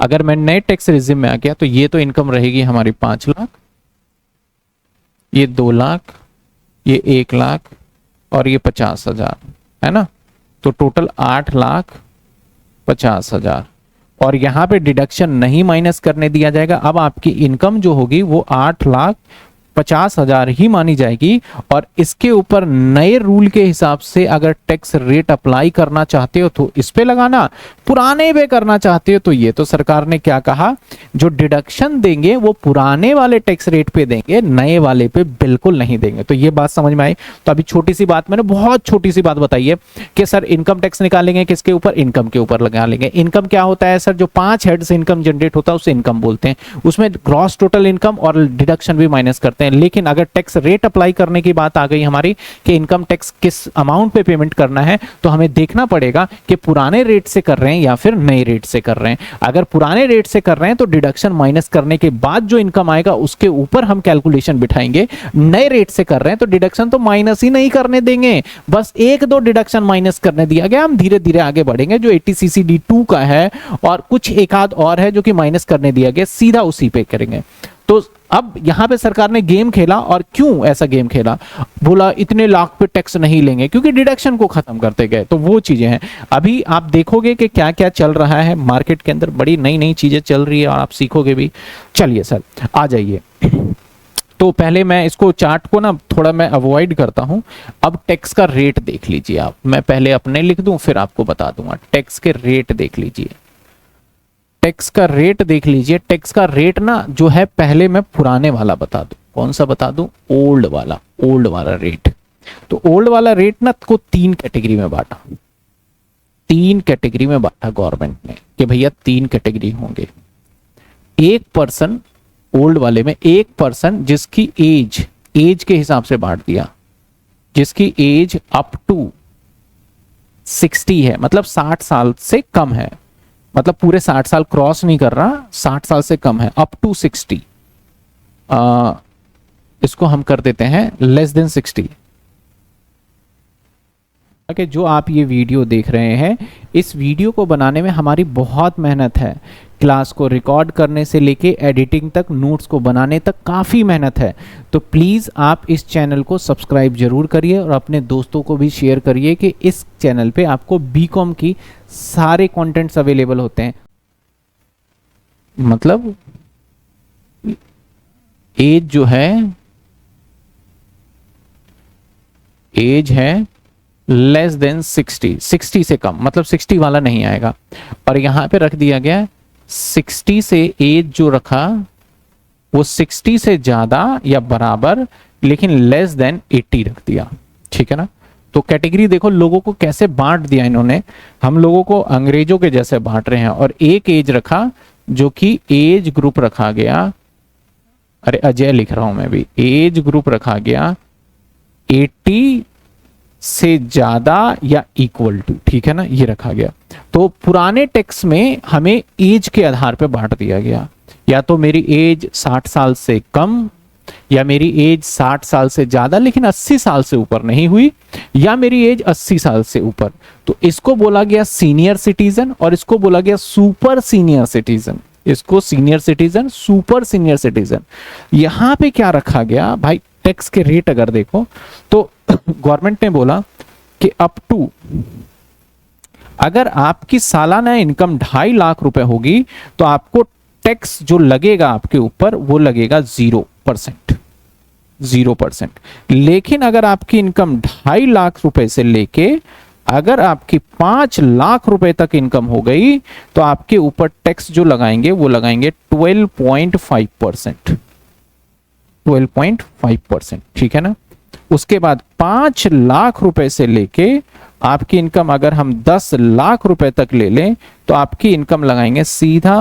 अगर मैं नए टैक्स रिजिम में आ गया तो ये तो इनकम रहेगी हमारी 5 लाख, ये 2 लाख, ये 1 लाख और ये 50,000, है ना? तो टोटल 8,50,000। और यहां पे डिडक्शन नहीं माइनस करने दिया जाएगा। अब आपकी इनकम जो होगी वो 8,50,000 ही मानी जाएगी। और इसके ऊपर नए रूल के हिसाब से अगर टैक्स रेट अप्लाई करना चाहते हो तो इस पे लगाना, पुराने पे करना चाहते हो तो ये तो सरकार ने क्या कहा, जो डिडक्शन देंगे वो पुराने वाले टैक्स रेट पे देंगे, नए वाले पे बिल्कुल नहीं देंगे। तो ये बात समझ में आई? तो अभी छोटी सी बात, मैंने बहुत छोटी सी बात बताई है कि सर इनकम टैक्स निकालेंगे किसके ऊपर, इनकम के ऊपर लगा लेंगे। इनकम क्या होता है सर, जो 5 हेड से इनकम जनरेट होता है उसे इनकम बोलते हैं। उसमें ग्रॉस टोटल इनकम और डिडक्शन भी माइनस करते हैं। लेकिन अगर टैक्स रेट अप्लाई करने की बात आ गई हमारी कि इनकम टैक्स किस अमाउंट पे पेमेंट करना है, तो हमें देखना पड़ेगा कि पुराने रेट से कर रहे हैं या फिर नए रेट से कर रहे हैं। अगर पुराने रेट से कर रहे हैं तो डिडक्शन माइनस करने के बाद जो इनकम आएगा उसके ऊपर हम कैलकुलेशन बिठाएंगे। नए रेट से कर रहे हैं तो डिडक्शन तो माइनस ही नहीं करने देंगे, बस 1-2 डिडक्शन माइनस करने दिया गया, हम धीरे धीरे आगे बढ़ेंगे। जो 80CC-D2 का है और कुछ एक आध और है जो कि माइनस करने दिया गया, सीधा उसी पे करेंगे। तो अब यहां पे सरकार ने गेम खेला। और क्यों ऐसा गेम खेला, बोला इतने लाख पे टैक्स नहीं लेंगे, क्योंकि डिडक्शन को खत्म करते गए। तो वो चीजें हैं। अभी आप देखोगे कि क्या क्या चल रहा है मार्केट के अंदर, बड़ी नई नई चीजें चल रही है और आप सीखोगे भी। चलिए सर आ जाइए। तो पहले मैं इसको चार्ट को ना थोड़ा मैं अवॉइड करता हूं। अब टैक्स का रेट देख लीजिए आप, मैं पहले अपने लिख दूं फिर आपको बता दूंगा। टैक्स के रेट देख लीजिए, टैक्स का रेट देख लीजिए। टैक्स का रेट ना जो है, पहले मैं पुराने वाला बता दूं। कौन सा बता दूं? ओल्ड वाला, ओल्ड वाला रेट। तो ओल्ड वाला रेट ना को 3 कैटेगरी में बांटा, 3 कैटेगरी में बांटा गवर्नमेंट ने कि भैया 3 कैटेगरी होंगे। एक पर्सन, ओल्ड वाले में एक पर्सन जिसकी एज के हिसाब से बांट दिया, जिसकी एज अप टू 60 है, मतलब 60 साल से कम है, मतलब पूरे 60 साल क्रॉस नहीं कर रहा, 60 साल से कम है, अप टू 60। इसको हम कर देते हैं लेस देन 60। कि जो आप ये वीडियो देख रहे हैं, इस वीडियो को बनाने में हमारी बहुत मेहनत है। क्लास को रिकॉर्ड करने से लेके एडिटिंग तक, नोट्स को बनाने तक काफ़ी मेहनत है। तो प्लीज़ आप इस चैनल को सब्सक्राइब जरूर करिए और अपने दोस्तों को भी शेयर करिए कि इस चैनल पे आपको बीकॉम की सारे कंटेंट्स अवेलेबल होते हैं। मतलब एज जो है, एज है लेस देन 60, 60 से कम, मतलब 60 वाला नहीं आएगा। और यहां पे रख दिया गया 60 से एज जो रखा वो 60 से ज्यादा या बराबर, लेकिन लेस देन 80 रख दिया। ठीक है ना? तो कैटेगरी देखो लोगों को कैसे बांट दिया इन्होंने, हम लोगों को अंग्रेजों के जैसे बांट रहे हैं। और एक एज रखा जो कि एज ग्रुप रखा गया, अरे अजय लिख रहा हूं मैं भी, एज ग्रुप रखा गया 80 से ज्यादा या इक्वल टू। ठीक है ना? ये रखा गया। तो पुराने टैक्स में हमें एज के आधार पे बांट दिया गया, या तो मेरी एज 60 साल से कम, या मेरी एज 60 साल से ज्यादा लेकिन 80 साल से ऊपर नहीं हुई, या मेरी एज 80 साल से ऊपर। तो इसको बोला गया सीनियर सिटीजन और इसको बोला गया सुपर सीनियर सिटीजन। इसको senior citizen, super senior citizen. यहां पे क्या रखा गया भाई, टैक्स के रेट अगर देखो तो गवर्नमेंट ने बोला कि अप टू, अगर आपकी सालाना इनकम 2.5 लाख रुपए होगी तो आपको टैक्स जो लगेगा आपके ऊपर वो लगेगा 0%, 0%। लेकिन अगर आपकी इनकम 2.5 लाख रुपए से लेके अगर आपकी 5 लाख रुपए तक इनकम हो गई तो आपके ऊपर टैक्स जो लगाएंगे वो लगाएंगे 12.5%, 12.5%। ठीक है ना? उसके बाद 5 लाख रुपए से लेके आपकी इनकम अगर हम 10 लाख रुपए तक ले लें तो आपकी इनकम लगाएंगे सीधा,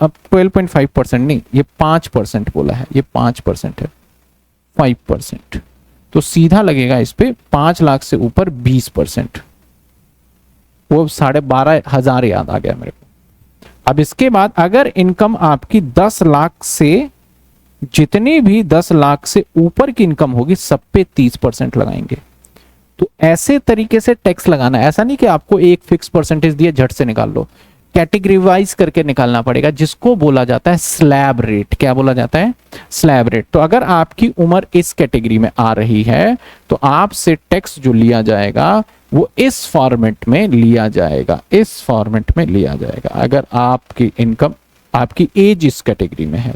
अब 12.5% नहीं, ये 5% बोला है, ये 5% है, 5%। तो सीधा लगेगा इस पे 5 लाख से ऊपर 20%, वो 12,500 याद आ गया मेरे को। अब इसके बाद अगर इनकम आपकी 10 लाख से जितनी भी 10 लाख से ऊपर की इनकम होगी सब पे 30% लगाएंगे। तो ऐसे तरीके से टैक्स लगाना, ऐसा नहीं कि आपको एक फिक्स परसेंटेज दिया झट से निकाल लो, कैटेगरी वाइज करके निकालना पड़ेगा, जिसको बोला जाता है स्लैब रेट। क्या बोला जाता है? Slab rate. तो अगर आपकी उम्र इस कैटेगरी में आ रही है तो आपसे टैक्स जो लिया जाएगा वो इस फॉर्मेट में लिया जाएगा, इस फॉर्मेट में लिया जाएगा। अगर आपकी इनकम, आपकी एज इस कैटेगरी में है,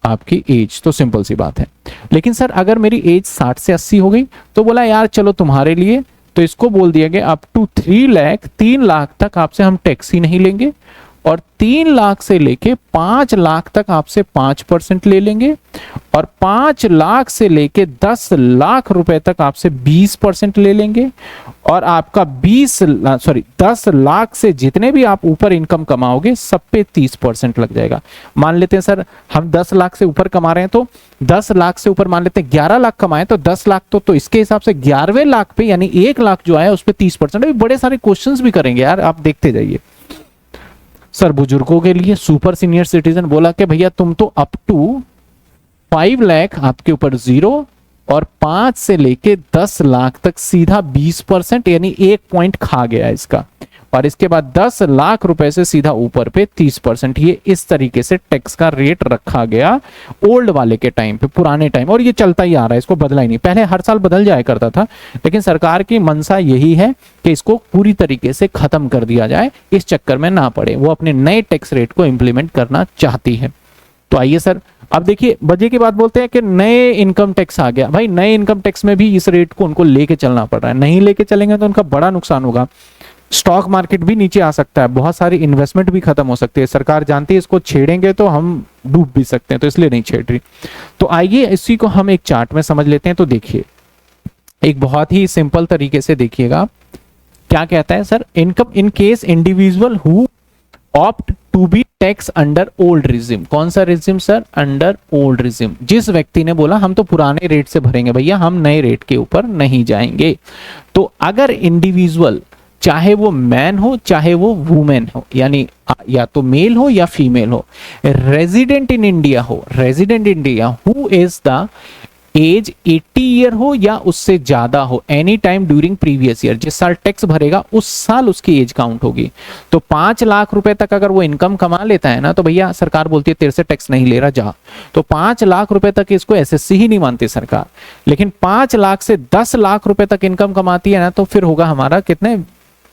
आपकी एज, तो सिंपल सी बात है। लेकिन सर अगर मेरी एज 60 से 80 हो गई, तो बोला यार चलो तुम्हारे लिए, तो इसको बोल दिया गया अप टू 3 लाख तक आपसे हम टैक्स ही नहीं लेंगे, और 3 लाख से लेके 5 लाख तक आपसे 5% ले लेंगे, और 5 लाख से लेके 10 लाख रुपए तक आपसे 20% ले लेंगे, और आपका 10 लाख से जितने भी आप ऊपर इनकम कमाओगे सब पे 30% लग जाएगा। मान लेते हैं सर हम 10 लाख से ऊपर कमा रहे हैं, तो 10 लाख से ऊपर मान लेते हैं 11 लाख कमाए, तो 10 लाख तो इसके हिसाब से 11वें लाख पे यानी 1 लाख जो आया उस पे 30%। बड़े सारे क्वेश्चंस भी करेंगे यार, आप देखते जाइए। सर बुजुर्गों के लिए सुपर सीनियर सिटीजन बोला कि भैया तुम तो अप टू 5 लाख आपके ऊपर 0, और 5 से लेके 10 लाख तक सीधा 20% यानी 1 पॉइंट खा गया इसका, और इसके बाद 10 लाख रुपए से सीधा ऊपर पे 30%। ये इस तरीके से टैक्स का रेट रखा गया ओल्ड वाले के टाइम पे, पुराने टाइम, और ये चलता ही आ रहा है, इसको बदला ही नहीं। पहले हर साल बदल जाया करता था, लेकिन सरकार की मंशा यही है कि इसको पूरी तरीके से खत्म कर दिया जाए, इस चक्कर में ना पड़े। वो अपने नए टैक्स रेट को इंप्लीमेंट करना चाहती है। तो आइए सर अब देखिए, बजे की बात बोलते हैं कि नए इनकम टैक्स आ गया। भाई नए इनकम टैक्स में भी इस रेट को उनको लेके चलना पड़ रहा है, नहीं लेके चलेंगे तो उनका बड़ा नुकसान होगा। स्टॉक मार्केट भी नीचे आ सकता है, बहुत सारी इन्वेस्टमेंट भी खत्म हो सकती है। सरकार जानती है इसको छेड़ेंगे तो हम डूब भी सकते हैं, तो इसलिए नहीं छेड़ रही। तो आइए इसी को हम एक चार्ट में समझ लेते हैं। तो देखिए एक बहुत ही सिंपल तरीके से देखिएगा क्या कहता है sir, income in case individual who opt to be tax under old regime. कौन सा regime sir? Under old regime. जिस व्यक्ति ने बोला हम तो पुराने रेट से भरेंगे भैया, हम नए रेट के ऊपर नहीं जाएंगे। तो अगर इंडिविजुअल, चाहे वो मैन हो चाहे वो वुमेन हो, यानी या तो मेल हो या फीमेल हो, रेजिडेंट इन इंडिया हो, resident India who is the age 80 year हो या उससे ज्यादा हो, any time during previous year, जिस साल टैक्स भरेगा उस साल उसकी एज काउंट होगी। तो 5 लाख रुपए तक अगर वो इनकम कमा लेता है ना, तो भैया सरकार बोलती है तेरे से टैक्स नहीं ले रहा जा। तो 5 लाख रुपए तक इसको एसएससी ही नहीं मानती सरकार। लेकिन 5 लाख से 10 लाख रुपए तक इनकम कमाती है ना, तो फिर होगा हमारा कितने,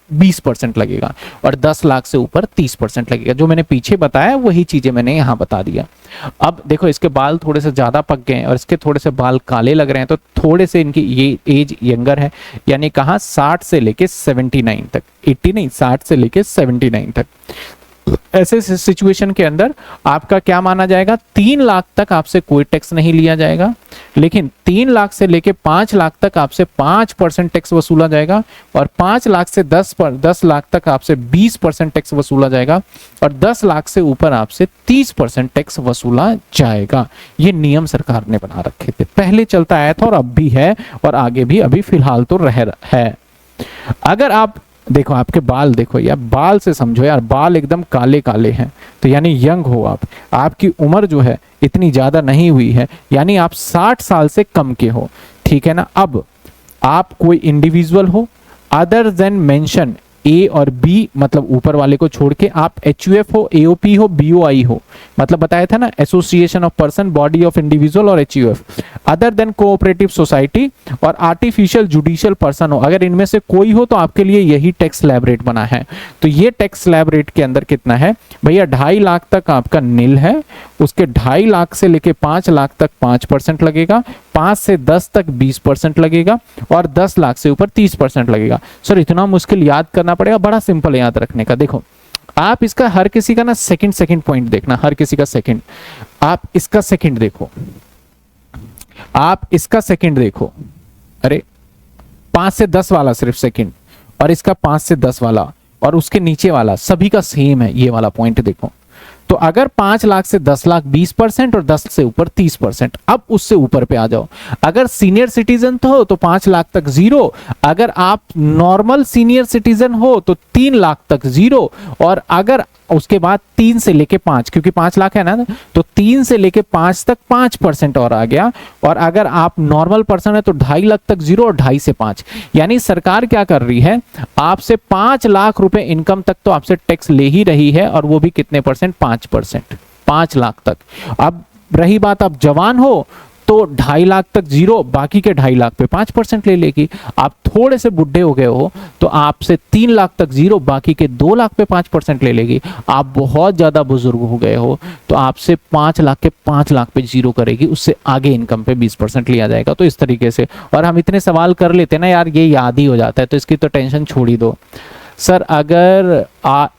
20% लगेगा, और 10 लाख से ऊपर 30% लगेगा। जो मैंने पीछे बताया वही चीजें मैंने यहां बता दिया। अब देखो इसके बाल थोड़े से ज्यादा पक गए हैं और इसके थोड़े से बाल काले लग रहे हैं, तो थोड़े से इनकी ये एज यंगर है, यानी कहा 60 से लेके 79 तक, 80 नहीं 60 से लेके 79 तक। ऐसे सिचुएशन के अंदर आपका क्या माना जाएगा, 3 लाख तक आपसे कोई टैक्स नहीं लिया जाएगा, लेकिन 3 लाख से लेके 5 लाख तक आपसे 5% टैक्स वसूला जाएगा, और 5 लाख से 10 लाख तक आपसे 20% टैक्स वसूला जाएगा, और 10 लाख से ऊपर आपसे 30% टैक्स वसूला जाएगा। ये नियम सरकार ने बना रखे थे, पहले चलता आया था और अब भी है, और आगे भी अभी फिलहाल तो रह है। अगर आप देखो आपके बाल देखो यार, बाल से समझो यार, बाल एकदम काले काले हैं, तो यानी यंग हो आप, आपकी उम्र जो है इतनी ज्यादा नहीं हुई है, यानी आप 60 साल से कम के हो, ठीक है ना। अब आप कोई इंडिविजुअल हो अदर देन मेंशन ए और बी, मतलब ऊपर वाले को छोड़ के, आप एचयूएफ हो, एओपी हो, बीओआई हो, मतलब बताया था ना association of person, body of individual और HUF, other than cooperative society और आर्टिफिशियल जुडिशियल पर्सन हो। अगर इनमें से कोई हो तो आपके लिए यही टैक्स स्लैब रेट बना है। तो ये टैक्स स्लैब रेट के अंदर कितना है भैया, 2.5 लाख तक आपका नील है, उसके 2.5 लाख से लेके 5 लाख तक 5% लगेगा, 5 से 10 तक 20% लगेगा, और 10 लाख से ऊपर 30% लगेगा। सर इतना मुश्किल याद करना पड़ेगा? बड़ा सिंपल है याद रखने का। देखो आप इसका हर किसी का ना सेकंड पॉइंट देखना, हर किसी का सेकंड, आप इसका सेकंड देखो, आप इसका सेकंड देखो, अरे 5 से 10 वाला सिर्फ सेकंड, और इसका 5 से 10 वाला, और उसके नीचे वाला सभी का सेम है, ये वाला पॉइंट देखो। तो अगर 5 लाख से 10 लाख 20% और 10 से ऊपर 30%। अब उससे ऊपर पे आ जाओ, अगर सीनियर सिटीजन तो 5 लाख तक 0, अगर आप नॉर्मल सीनियर सिटीजन हो तो 3 लाख तक 0, और अगर उसके बाद 3 से लेके 5, क्योंकि 5 लाख है ना, तो 3 से लेके 5 तक 5% और आ गया। और अगर आप नॉर्मल पर्सन है तो 2.5 लाख तक 0 और 2.5 से 5, यानी सरकार क्या कर रही है, आपसे 5 लाख रुपए इनकम तक तो आपसे टैक्स ले ही रही है, और वो भी कितने परसेंट, 5%, 5 लाख तक। अब रही बात आप जवान हो तो 2.5 लाख तक 0, बाकी के 2.5 लाख पे 5% ले लेगी। आप थोड़े से बुढ़े हो गए हो तो आपसे 3 लाख तक 0, बाकी के 2 लाख पे 5% ले लेगी। आप बहुत ज्यादा बुजुर्ग हो गए हो तो आपसे 5 लाख के 5 लाख पे 0 करेगी, उससे आगे इनकम पे 20% लिया जाएगा। तो इस तरीके से, और हम इतने सवाल कर लेते हैं ना यार, ये याद ही हो जाता है, तो इसकी तो टेंशन छोड़ ही दो। सर अगर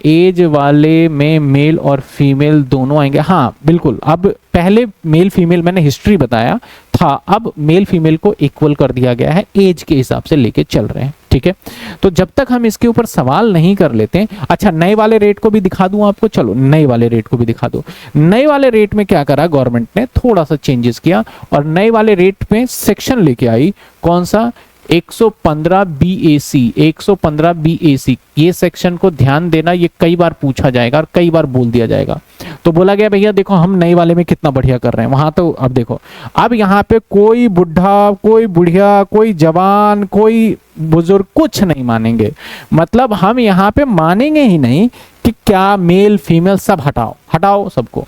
एज वाले में मेल और फीमेल दोनों आएंगे, हाँ बिल्कुल। अब पहले मेल फीमेल मैंने हिस्ट्री बताया था, अब मेल फीमेल को इक्वल कर दिया गया है, एज के हिसाब से लेके चल रहे हैं, ठीक है। तो जब तक हम इसके ऊपर सवाल नहीं कर लेते, अच्छा नए वाले रेट को भी दिखा दूं आपको, चलो नए वाले रेट को भी दिखा दो। नए वाले रेट में क्या करा गवर्नमेंट ने, थोड़ा सा चेंजेस किया, और नए वाले रेट में सेक्शन लेके आई, कौन सा, 115 BAC, 115 BAC। ये सेक्शन को ध्यान देना, ये कई बार पूछा जाएगा और कई बार बोल दिया जाएगा। तो बोला गया भैया देखो हम नए वाले में कितना बढ़िया कर रहे हैं, वहां तो अब देखो, अब यहाँ पे कोई बुढ़ा, कोई बुढ़िया, कोई जवान, कोई बुजुर्ग कुछ नहीं मानेंगे। मतलब हम यहाँ पे मानेंगे ही नहीं कि क्या मेल फीमेल, सब हटाओ, हटाओ सबको।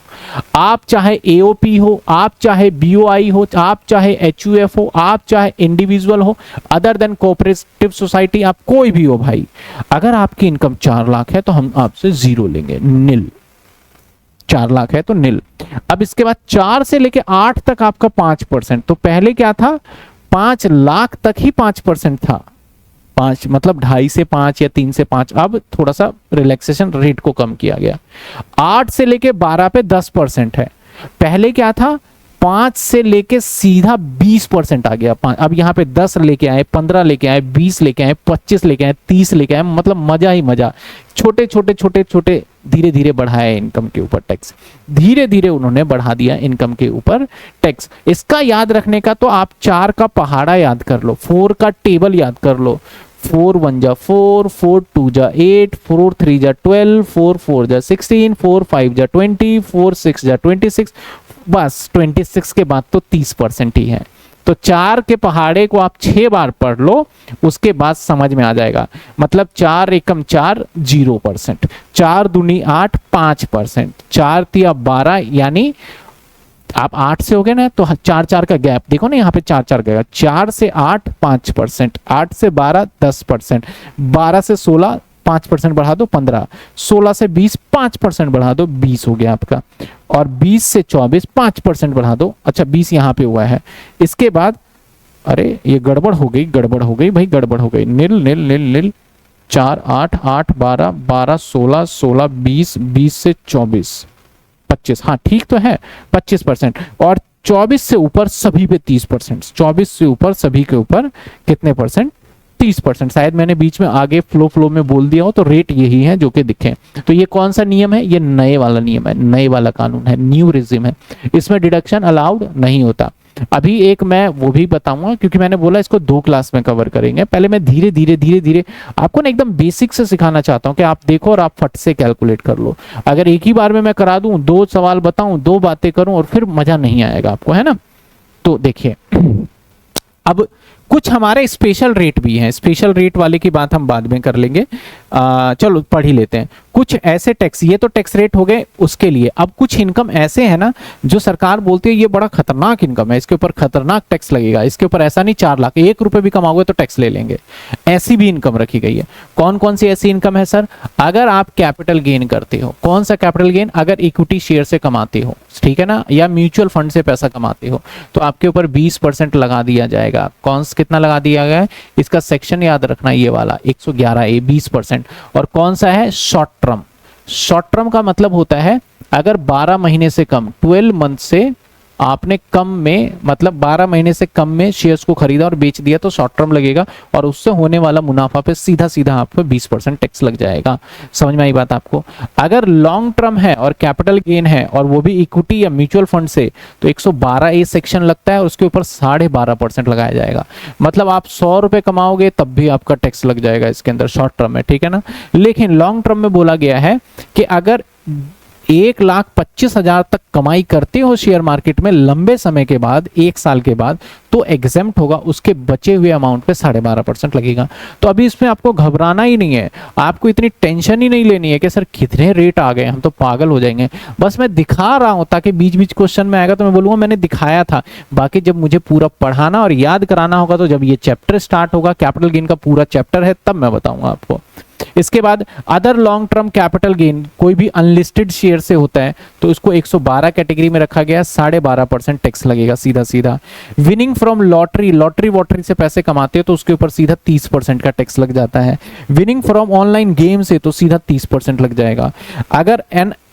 आप चाहे AOP हो, आप चाहे BOI हो, आप चाहे HUF हो, आप चाहे इंडिविजुअल हो, अदर देन कोऑपरेटिव सोसाइटी, आप कोई भी हो भाई, अगर आपकी इनकम 4 लाख है तो हम आपसे 0 लेंगे, निल। 4 लाख है तो निल। अब इसके बाद 4 से लेके 8 तक आपका 5%। तो पहले क्या था, 5 लाख तक ही 5% था, 5 मतलब 2.5 से 5 या 3 से 5। अब थोड़ा सा रिलैक्सेशन रेट को कम किया गया, 8 से लेके 12 पे 10% है। पहले क्या था, 5 से लेके सीधा 20% आ गया। अब यहाँ पे 10 लेके आए, 15 लेके आए, 20 लेके आए, 25 लेके आए, 30 लेके आए, मतलब मजा ही मजा। छोटे छोटे छोटे छोटे धीरे धीरे बढ़ाया इनकम के ऊपर टैक्स, धीरे धीरे उन्होंने बढ़ा दिया इनकम के ऊपर टैक्स। इसका याद रखने का तो आप 4 का पहाड़ा याद कर लो, 4 का टेबल याद कर लो। 4 1 जा 4, 4 2 जा 8, 4 3 जा 12, 4 4 जा 16, 4 5 जा 20, 4 6 जा 26। बस 26 के बाद तो 30% ही है। तो 4 के पहाड़े को आप 6 बार पढ़ लो, उसके बाद समझ में आ जाएगा। मतलब 4 एकम 4, 0%, 4 दूनी 8, 5%, 4 तिया 12, यानी आप 8 से हो गए ना, तो 4 4 का गैप देखो ना, यहाँ पे 4 4 गया, 4 से 8 5%, 8 से 12 10%, 12 से 16 5% बढ़ा दो 15, 16 से 20 5% बढ़ा दो 20 हो गया आपका, और 20 से 24 5% बढ़ा दो। अच्छा 20 यहाँ पे हुआ है। इसके बाद अरे ये गड़बड़ हो गई, गड़बड़ हो गई भाई, गड़बड़ हो गई। निल निल निल निल, 4 8 8 12 12 16 16 20, 20 से 24 25, हाँ ठीक तो है 25%, और 24 से ऊपर सभी पे 30%, 24 से ऊपर सभी के ऊपर कितने परसेंट, 30%। शायद मैंने बीच में आगे फ्लो में बोल दिया हो, तो रेट यही है जो कि दिखे। तो ये कौन सा नियम है, ये नए वाला नियम है, नए वाला कानून है, न्यू रिजिम है, इसमें डिडक्शन अलाउड नहीं होता। अभी एक मैं वो भी बताऊंगा, क्योंकि मैंने बोला इसको 2 क्लास में कवर करेंगे। पहले मैं धीरे धीरे धीरे धीरे आपको ना एकदम बेसिक से सिखाना चाहता हूं कि आप देखो और आप फट से कैलकुलेट कर लो। अगर एक ही बार में मैं करा दूं, 2 सवाल बताऊं, 2 बातें करूं, और फिर मजा नहीं आएगा आपको, है ना। तो देखिए अब कुछ हमारे स्पेशल रेट भी हैं, स्पेशल रेट वाले की बात हम बाद में कर लेंगे। चलो पढ़ ही लेते हैं। कुछ ऐसे टैक्स, ये तो टैक्स रेट हो गए उसके लिए। अब कुछ इनकम ऐसे है ना जो सरकार बोलती है ये बड़ा खतरनाक इनकम है, इसके ऊपर खतरनाक टैक्स लगेगा, इसके ऊपर ऐसा नहीं 4 लाख 1 रुपए भी कमाओगे तो टैक्स ले लेंगे, ऐसी भी इनकम रखी गई है। कौन कौन सी ऐसी इनकम है सर, अगर आप कैपिटल गेन करते हो, कौन सा कैपिटल गेन, अगर इक्विटी शेयर से कमाते हो, ठीक है ना, या म्यूचुअल फंड से पैसा कमाते हो, तो आपके ऊपर 20% लगा दिया जाएगा। कौन कितना लगा दिया गया है, इसका सेक्शन याद रखना, ये वाला 111A 20%। और कौन सा है, शॉर्ट टर्म। शॉर्ट टर्म का मतलब होता है अगर 12 महीने से कम, 12 मंथ से आपने कम में, मतलब 12 महीने से कम में शेयर्स को खरीदा और बेच दिया तो शॉर्ट टर्म लगेगा, और उससे होने वाला मुनाफा पे सीधा सीधा आपको 20% टैक्स लग जाएगा। समझ में आई बात आपको। अगर लॉन्ग टर्म है और कैपिटल गेन है और वो भी इक्विटी या म्यूचुअल फंड से, तो 112A सेक्शन लगता है और उसके ऊपर 12.5% लगाया जाएगा। मतलब आप 100 रुपए कमाओगे तब भी आपका टैक्स लग जाएगा इसके अंदर, शॉर्ट टर्म में, ठीक है ना। लेकिन लॉन्ग टर्म में बोला गया है कि अगर 1,25,000 तक कमाई करते हो शेयर मार्केट में लंबे समय के बाद, 1 साल के बाद, तो एग्जेम्प्ट होगा, उसके बचे हुए अमाउंट पे 12.5% लगेगा। तो अभी इसमें आपको घबराना ही नहीं है, आपको इतनी टेंशन ही नहीं लेनी है कि सर कितने रेट आ गए, हम तो पागल हो जाएंगे। बस मैं दिखा रहा हूं ताकि बीच बीच क्वेश्चन में आएगा तो मैं बोलूंगा मैंने दिखाया था। बाकी जब मुझे पूरा पढ़ाना और याद कराना होगा, तो जब ये चैप्टर स्टार्ट होगा, कैपिटल गेन का पूरा चैप्टर है, तब मैं बताऊंगा आपको। इसके बाद other long term capital gain, कोई भी अनलिस्टेड शेयर से होता है तो इसको 112 कैटेगरी में रखा गया है, 12.5% टैक्स लगेगा सीधा सीधा। विनिंग फ्रॉम लॉटरी, लॉटरी वॉटरी से पैसे कमाते हो तो उसके ऊपर सीधा 30% का टैक्स लग जाता है। विनिंग फ्रॉम ऑनलाइन गेम से तो सीधा 30% लग जाएगा। अगर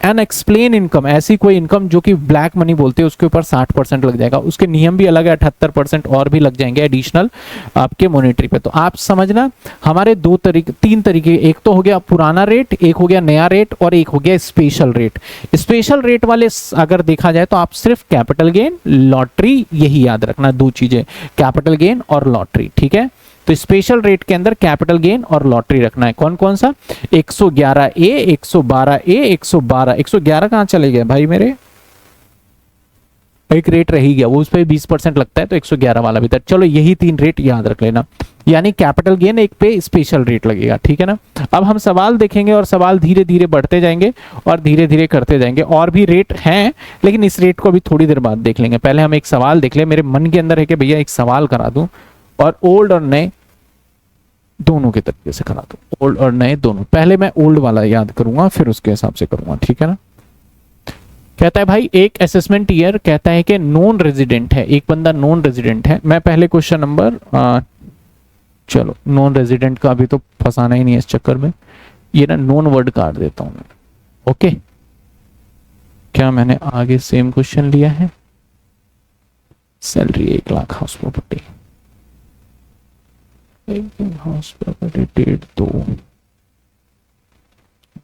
अनएक्सप्लेन इनकम, ऐसी कोई इनकम जो कि ब्लैक मनी बोलते हैं, उसके ऊपर 60% लग जाएगा। उसके नियम भी अलग है, 78% और भी लग जाएंगे एडिशनल आपके मॉनेटरी पे। तो आप समझना हमारे तीन तरीके, एक तो हो गया पुराना रेट, एक हो गया नया रेट, और एक हो गया स्पेशल रेट। स्पेशल रेट वाले अगर देखा जाए तो आप सिर्फ कैपिटल गेन, लॉटरी, यही याद रखना, दो चीजें, कैपिटल गेन और लॉटरी, ठीक है। तो स्पेशल रेट के अंदर कैपिटल गेन और लॉटरी रखना है। कौन कौन सा? 111A, 112A, 112, 111 कहां चले गए भाई मेरे? एक रेट रह ही गया, वो उस पर 20% लगता है, तो 111 वाला भी था। चलो यही 3 रेट याद रख लेना, यानी कैपिटल गेन एक पे स्पेशल रेट लगेगा, ठीक है ना। अब हम सवाल देखेंगे और सवाल धीरे धीरे बढ़ते जाएंगे और धीरे धीरे करते जाएंगे। और भी रेट हैं, लेकिन इस रेट को अभी थोड़ी देर बाद देख लेंगे। पहले हम एक सवाल देख ले, मेरे मन के अंदर है कि भैया एक सवाल करा दूं, और ओल्ड और नए दोनों के तरीके से करा दूं, ओल्ड और नए दोनों। पहले मैं ओल्ड वाला याद करूंगा, फिर उसके हिसाब से करूंगा, ठीक है ना। कहता है भाई एक असेसमेंट ईयर, कहता है कि नॉन रेजिडेंट है, एक बंदा नॉन रेजिडेंट है। मैं पहले क्वेश्चन नंबर, चलो नॉन रेजिडेंट का अभी तो फंसाना ही नहीं है इस चक्कर में, ये ना नॉन वर्ड काट देता हूं मैं, ओके। क्या मैंने आगे सेम क्वेश्चन लिया है? Salary 1 lakh, house property, house property debt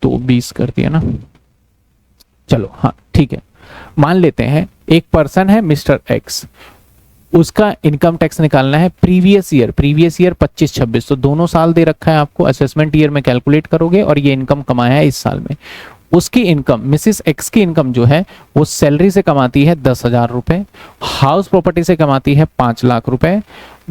2/20 कर दिया ना। चलो हाँ ठीक है, मान लेते हैं एक पर्सन है मिस्टर एक्स, उसका इनकम टैक्स निकालना है प्रीवियस ईयर 25-26, तो दोनों साल दे रखा है आपको, असेसमेंट ईयर में कैलकुलेट करोगे, और ये इनकम कमाया है इस साल में। उसकी इनकम, मिसिस एक्स की इनकम जो है वो सैलरी से कमाती है 10,000 रुपए, हाउस प्रॉपर्टी से कमाती है 5 लाख रुपए,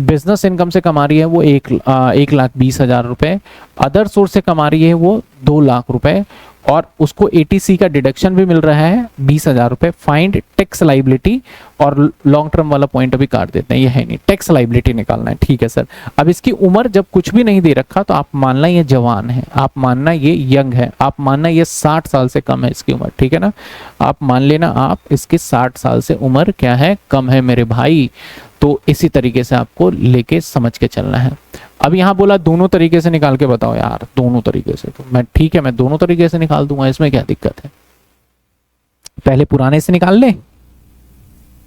बिजनेस इनकम से कमा रही है वो 1,20,000 रुपए, अदर सोर्स से कमा रही है वो 2 लाख रुपए, और उसको एटीसी का डिडक्शन भी मिल रहा है 20,000 रुपए। फाइंड टैक्स लाइबिलिटी, और लॉन्ग टर्म वाला पॉइंट अभी काट देते हैं, ये है नहीं, टैक्स लाइबिलिटी निकालना है, ठीक है सर। अब इसकी उम्र जब कुछ भी नहीं दे रखा तो आप मानना ये जवान है, आप मानना ये यंग है, आप मानना ये 60 साल से कम है इसकी उम्र, ठीक है ना। आप मान लेना आप इसकी 60 साल से उम्र क्या है, कम है मेरे भाई। तो इसी तरीके से आपको लेके समझ के चलना है। अब यहां बोला दोनों तरीके से निकाल के बताओ यार, दोनों तरीके से, तो मैं ठीक है, मैं दोनों तरीके से निकाल दूंगा, इसमें क्या दिक्कत है। पहले पुराने से निकाल ले,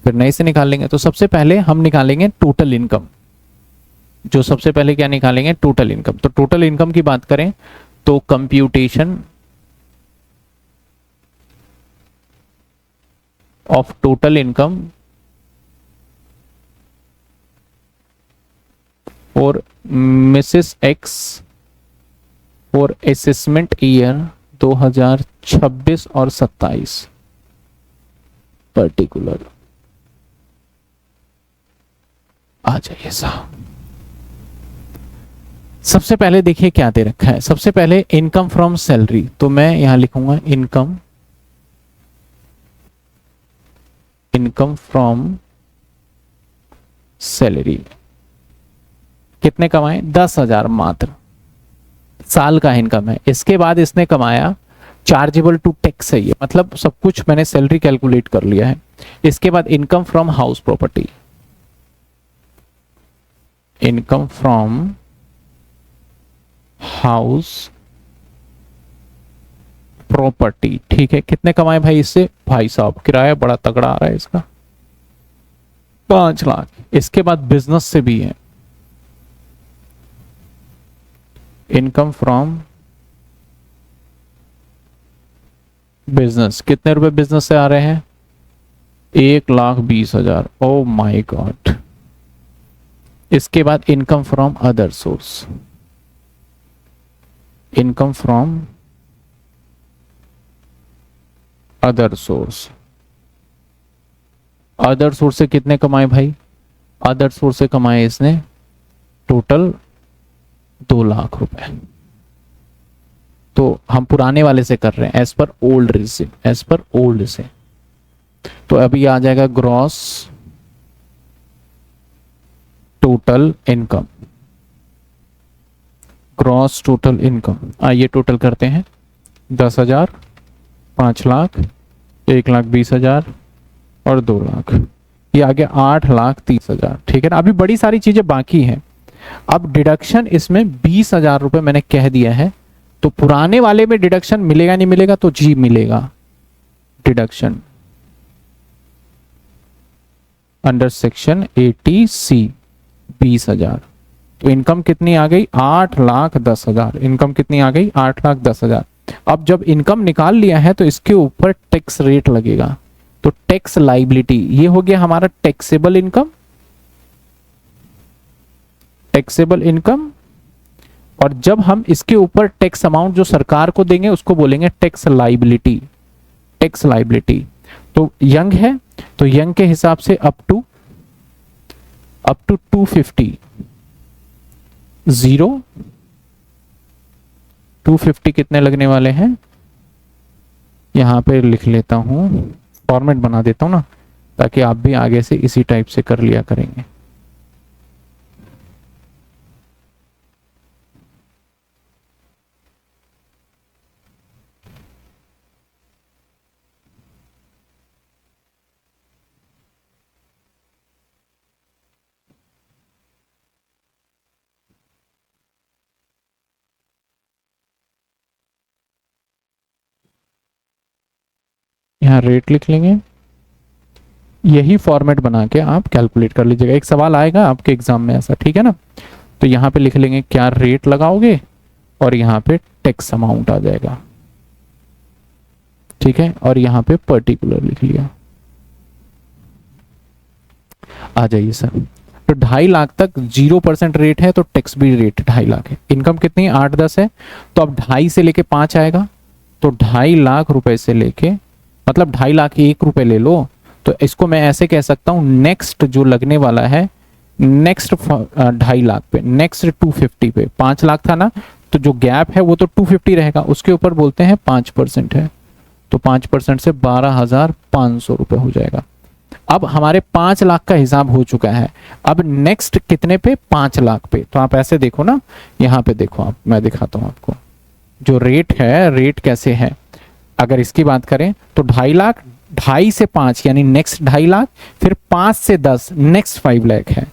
फिर नए से निकाल लेंगे। तो सबसे पहले हम निकालेंगे टोटल इनकम, जो सबसे पहले क्या निकालेंगे, टोटल इनकम। तो टोटल इनकम की बात करें तो computation of total income for Mrs x for assessment year 2026 और 27 पर्टिकुलर आ जाइए साहब। सबसे पहले देखिए क्या दे रखा है, सबसे पहले इनकम फ्रॉम सैलरी, तो मैं यहां लिखूंगा इनकम फ्रॉम सैलरी। कितने कमाए? 10,000 मात्र, साल का इनकम है। इसके बाद इसने कमाया, चार्जेबल टू टैक्स है ये, मतलब सब कुछ मैंने सैलरी कैलकुलेट कर लिया है। इसके बाद income from house property, income from house property, ठीक है। कितने कमाए भाई इससे? भाई साहब किराया बड़ा तगड़ा आ रहा है इसका, 5 लाख। इसके बाद बिजनेस से भी है, इनकम फ्रॉम बिजनेस, कितने रुपए बिजनेस से आ रहे हैं? 1,20,000, ओ माय गॉड। इसके बाद income from other source, income from other source, other source से कितने कमाए भाई? अदर सोर्स से कमाए इसने टोटल 2 लाख रुपए। तो हम पुराने वाले से कर रहे हैं, as per old receipt, as per old से। तो अभी आ जाएगा gross total income, gross total income. आइए टोटल करते हैं, 10,000, 5 लाख, 1,20,000 और 2 लाख, ये आ गया 8,30,000। ठीक है ना, अभी बड़ी सारी चीजें बाकी हैं। अब डिडक्शन इसमें 20,000 रुपए मैंने कह दिया है, तो पुराने वाले में डिडक्शन मिलेगा नहीं मिलेगा? तो जी मिलेगा। Deduction under section 80C 20,000। तो इनकम कितनी आ गई? 8,10,000। इनकम कितनी आ गई? 8,10,000। अब जब इनकम निकाल लिया है तो इसके ऊपर टैक्स रेट लगेगा, तो टैक्स लाइबिलिटी, ये हो गया हमारा टैक्सेबल इनकम, टैक्सेबल इनकम। और जब हम इसके ऊपर टैक्स अमाउंट जो सरकार को देंगे उसको बोलेंगे टैक्स लाइबिलिटी, टैक्स लाइबिलिटी। तो यंग है तो यंग के हिसाब से अप टू 250, 250 कितने लगने वाले हैं? यहां पे लिख लेता हूं, फॉर्मेट बना देता हूं ना, ताकि आप भी आगे से इसी टाइप से कर लिया करेंगे। यहां रेट लिख लेंगे, यही फॉर्मेट बना के आप कैलकुलेट कर लीजिएगा। एक सवाल आएगा आपके एग्जाम में ऐसा, ठीक है ना? तो यहां पे लिख लेंगे क्या रेट लगाओगे, और यहां पे टैक्स अमाउंट आ जाएगा, ठीक है? और यहां पे पर्टिकुलर लिख लिया। आ जाइए सर। तो 2.5 लाख तक 0% रेट है, तो टैक्स भी रेट 2.5 लाख है। इनकम कितनी है? 8-10 है, तो अब 2.5 से लेके 5 आएगा, तो 2.5 लाख रुपए से लेके, मतलब 2.5 लाख 1 रुपए ले लो, तो इसको मैं ऐसे कह सकता हूं, नेक्स्ट जो लगने वाला है, नेक्स्ट 2.5 लाख पे, नेक्स्ट 250 पे, 5 लाख था ना, तो जो गैप है वो तो 250 रहेगा, उसके ऊपर बोलते हैं 5% है, तो 5% से 12,500 रुपए हो जाएगा। अब हमारे 5 लाख का हिसाब हो चुका है। अब नेक्स्ट कितने पे? 5 लाख पे। तो आप ऐसे देखो ना, यहां पे देखो आप, मैं दिखाता हूं आपको जो रेट है, रेट कैसे है। अगर इसकी बात करें तो 2.5 लाख, 2.5 से 5 यानी नेक्स्ट 2.5 लाख, फिर 5 से 10 नेक्स्ट 5 लाख है,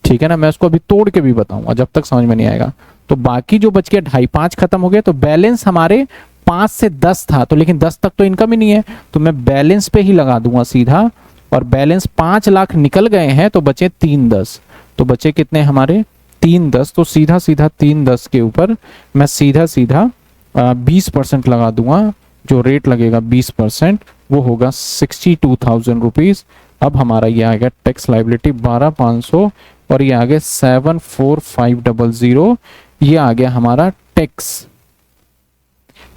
ठीक है ना? मैं उसको अभी तोड़ के भी बताऊंगा, जब तक समझ में नहीं आएगा। तो बाकी जो बच गया 2.5, 5 खत्म हो गए, तो बैलेंस हमारे 5 से 10 था, तो लेकिन 10 तक तो इनकम ही नहीं है, तो मैं बैलेंस पे ही लगा दूंगा सीधा। और बैलेंस 5 लाख निकल गए हैं, तो बचे 310, तो बचे कितने हमारे? 310। तो सीधा सीधा 310 के ऊपर मैं सीधा सीधा 20% लगा दूंगा, जो रेट लगेगा 20%, वो होगा 62,000 रुपीज। अब हमारा ये आ गया टैक्स लाइबिलिटी 12,500, और ये आ गया 74500, ये आ गया हमारा टैक्स।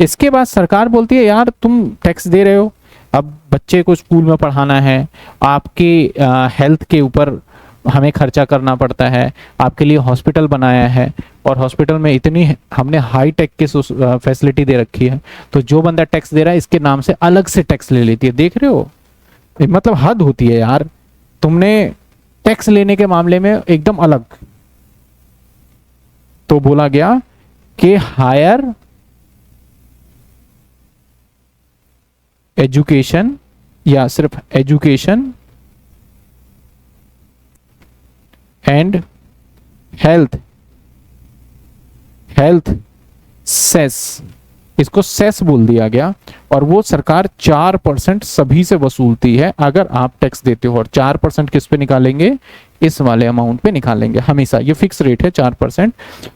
इसके बाद सरकार बोलती है यार तुम टैक्स दे रहे हो, अब बच्चे को स्कूल में पढ़ाना है, आपके हेल्थ के ऊपर हमें खर्चा करना पड़ता है, आपके लिए हॉस्पिटल बनाया है, और हॉस्पिटल में इतनी हमने हाई टेक की फैसिलिटी दे रखी है, तो जो बंदा टैक्स दे रहा है इसके नाम से अलग से टैक्स ले लेती है। देख रहे हो, मतलब हद होती है यार, तुमने टैक्स लेने के मामले में एकदम अलग। तो बोला गया कि हायर एजुकेशन, या सिर्फ एजुकेशन एंड हेल्थ सेस, इसको सेस बोल दिया गया, और वो सरकार 4% सभी से वसूलती है अगर आप टैक्स देते हो। और 4% किस पे निकालेंगे? इस वाले अमाउंट पे निकालेंगे हमेशा, ये फिक्स रेट है 4%।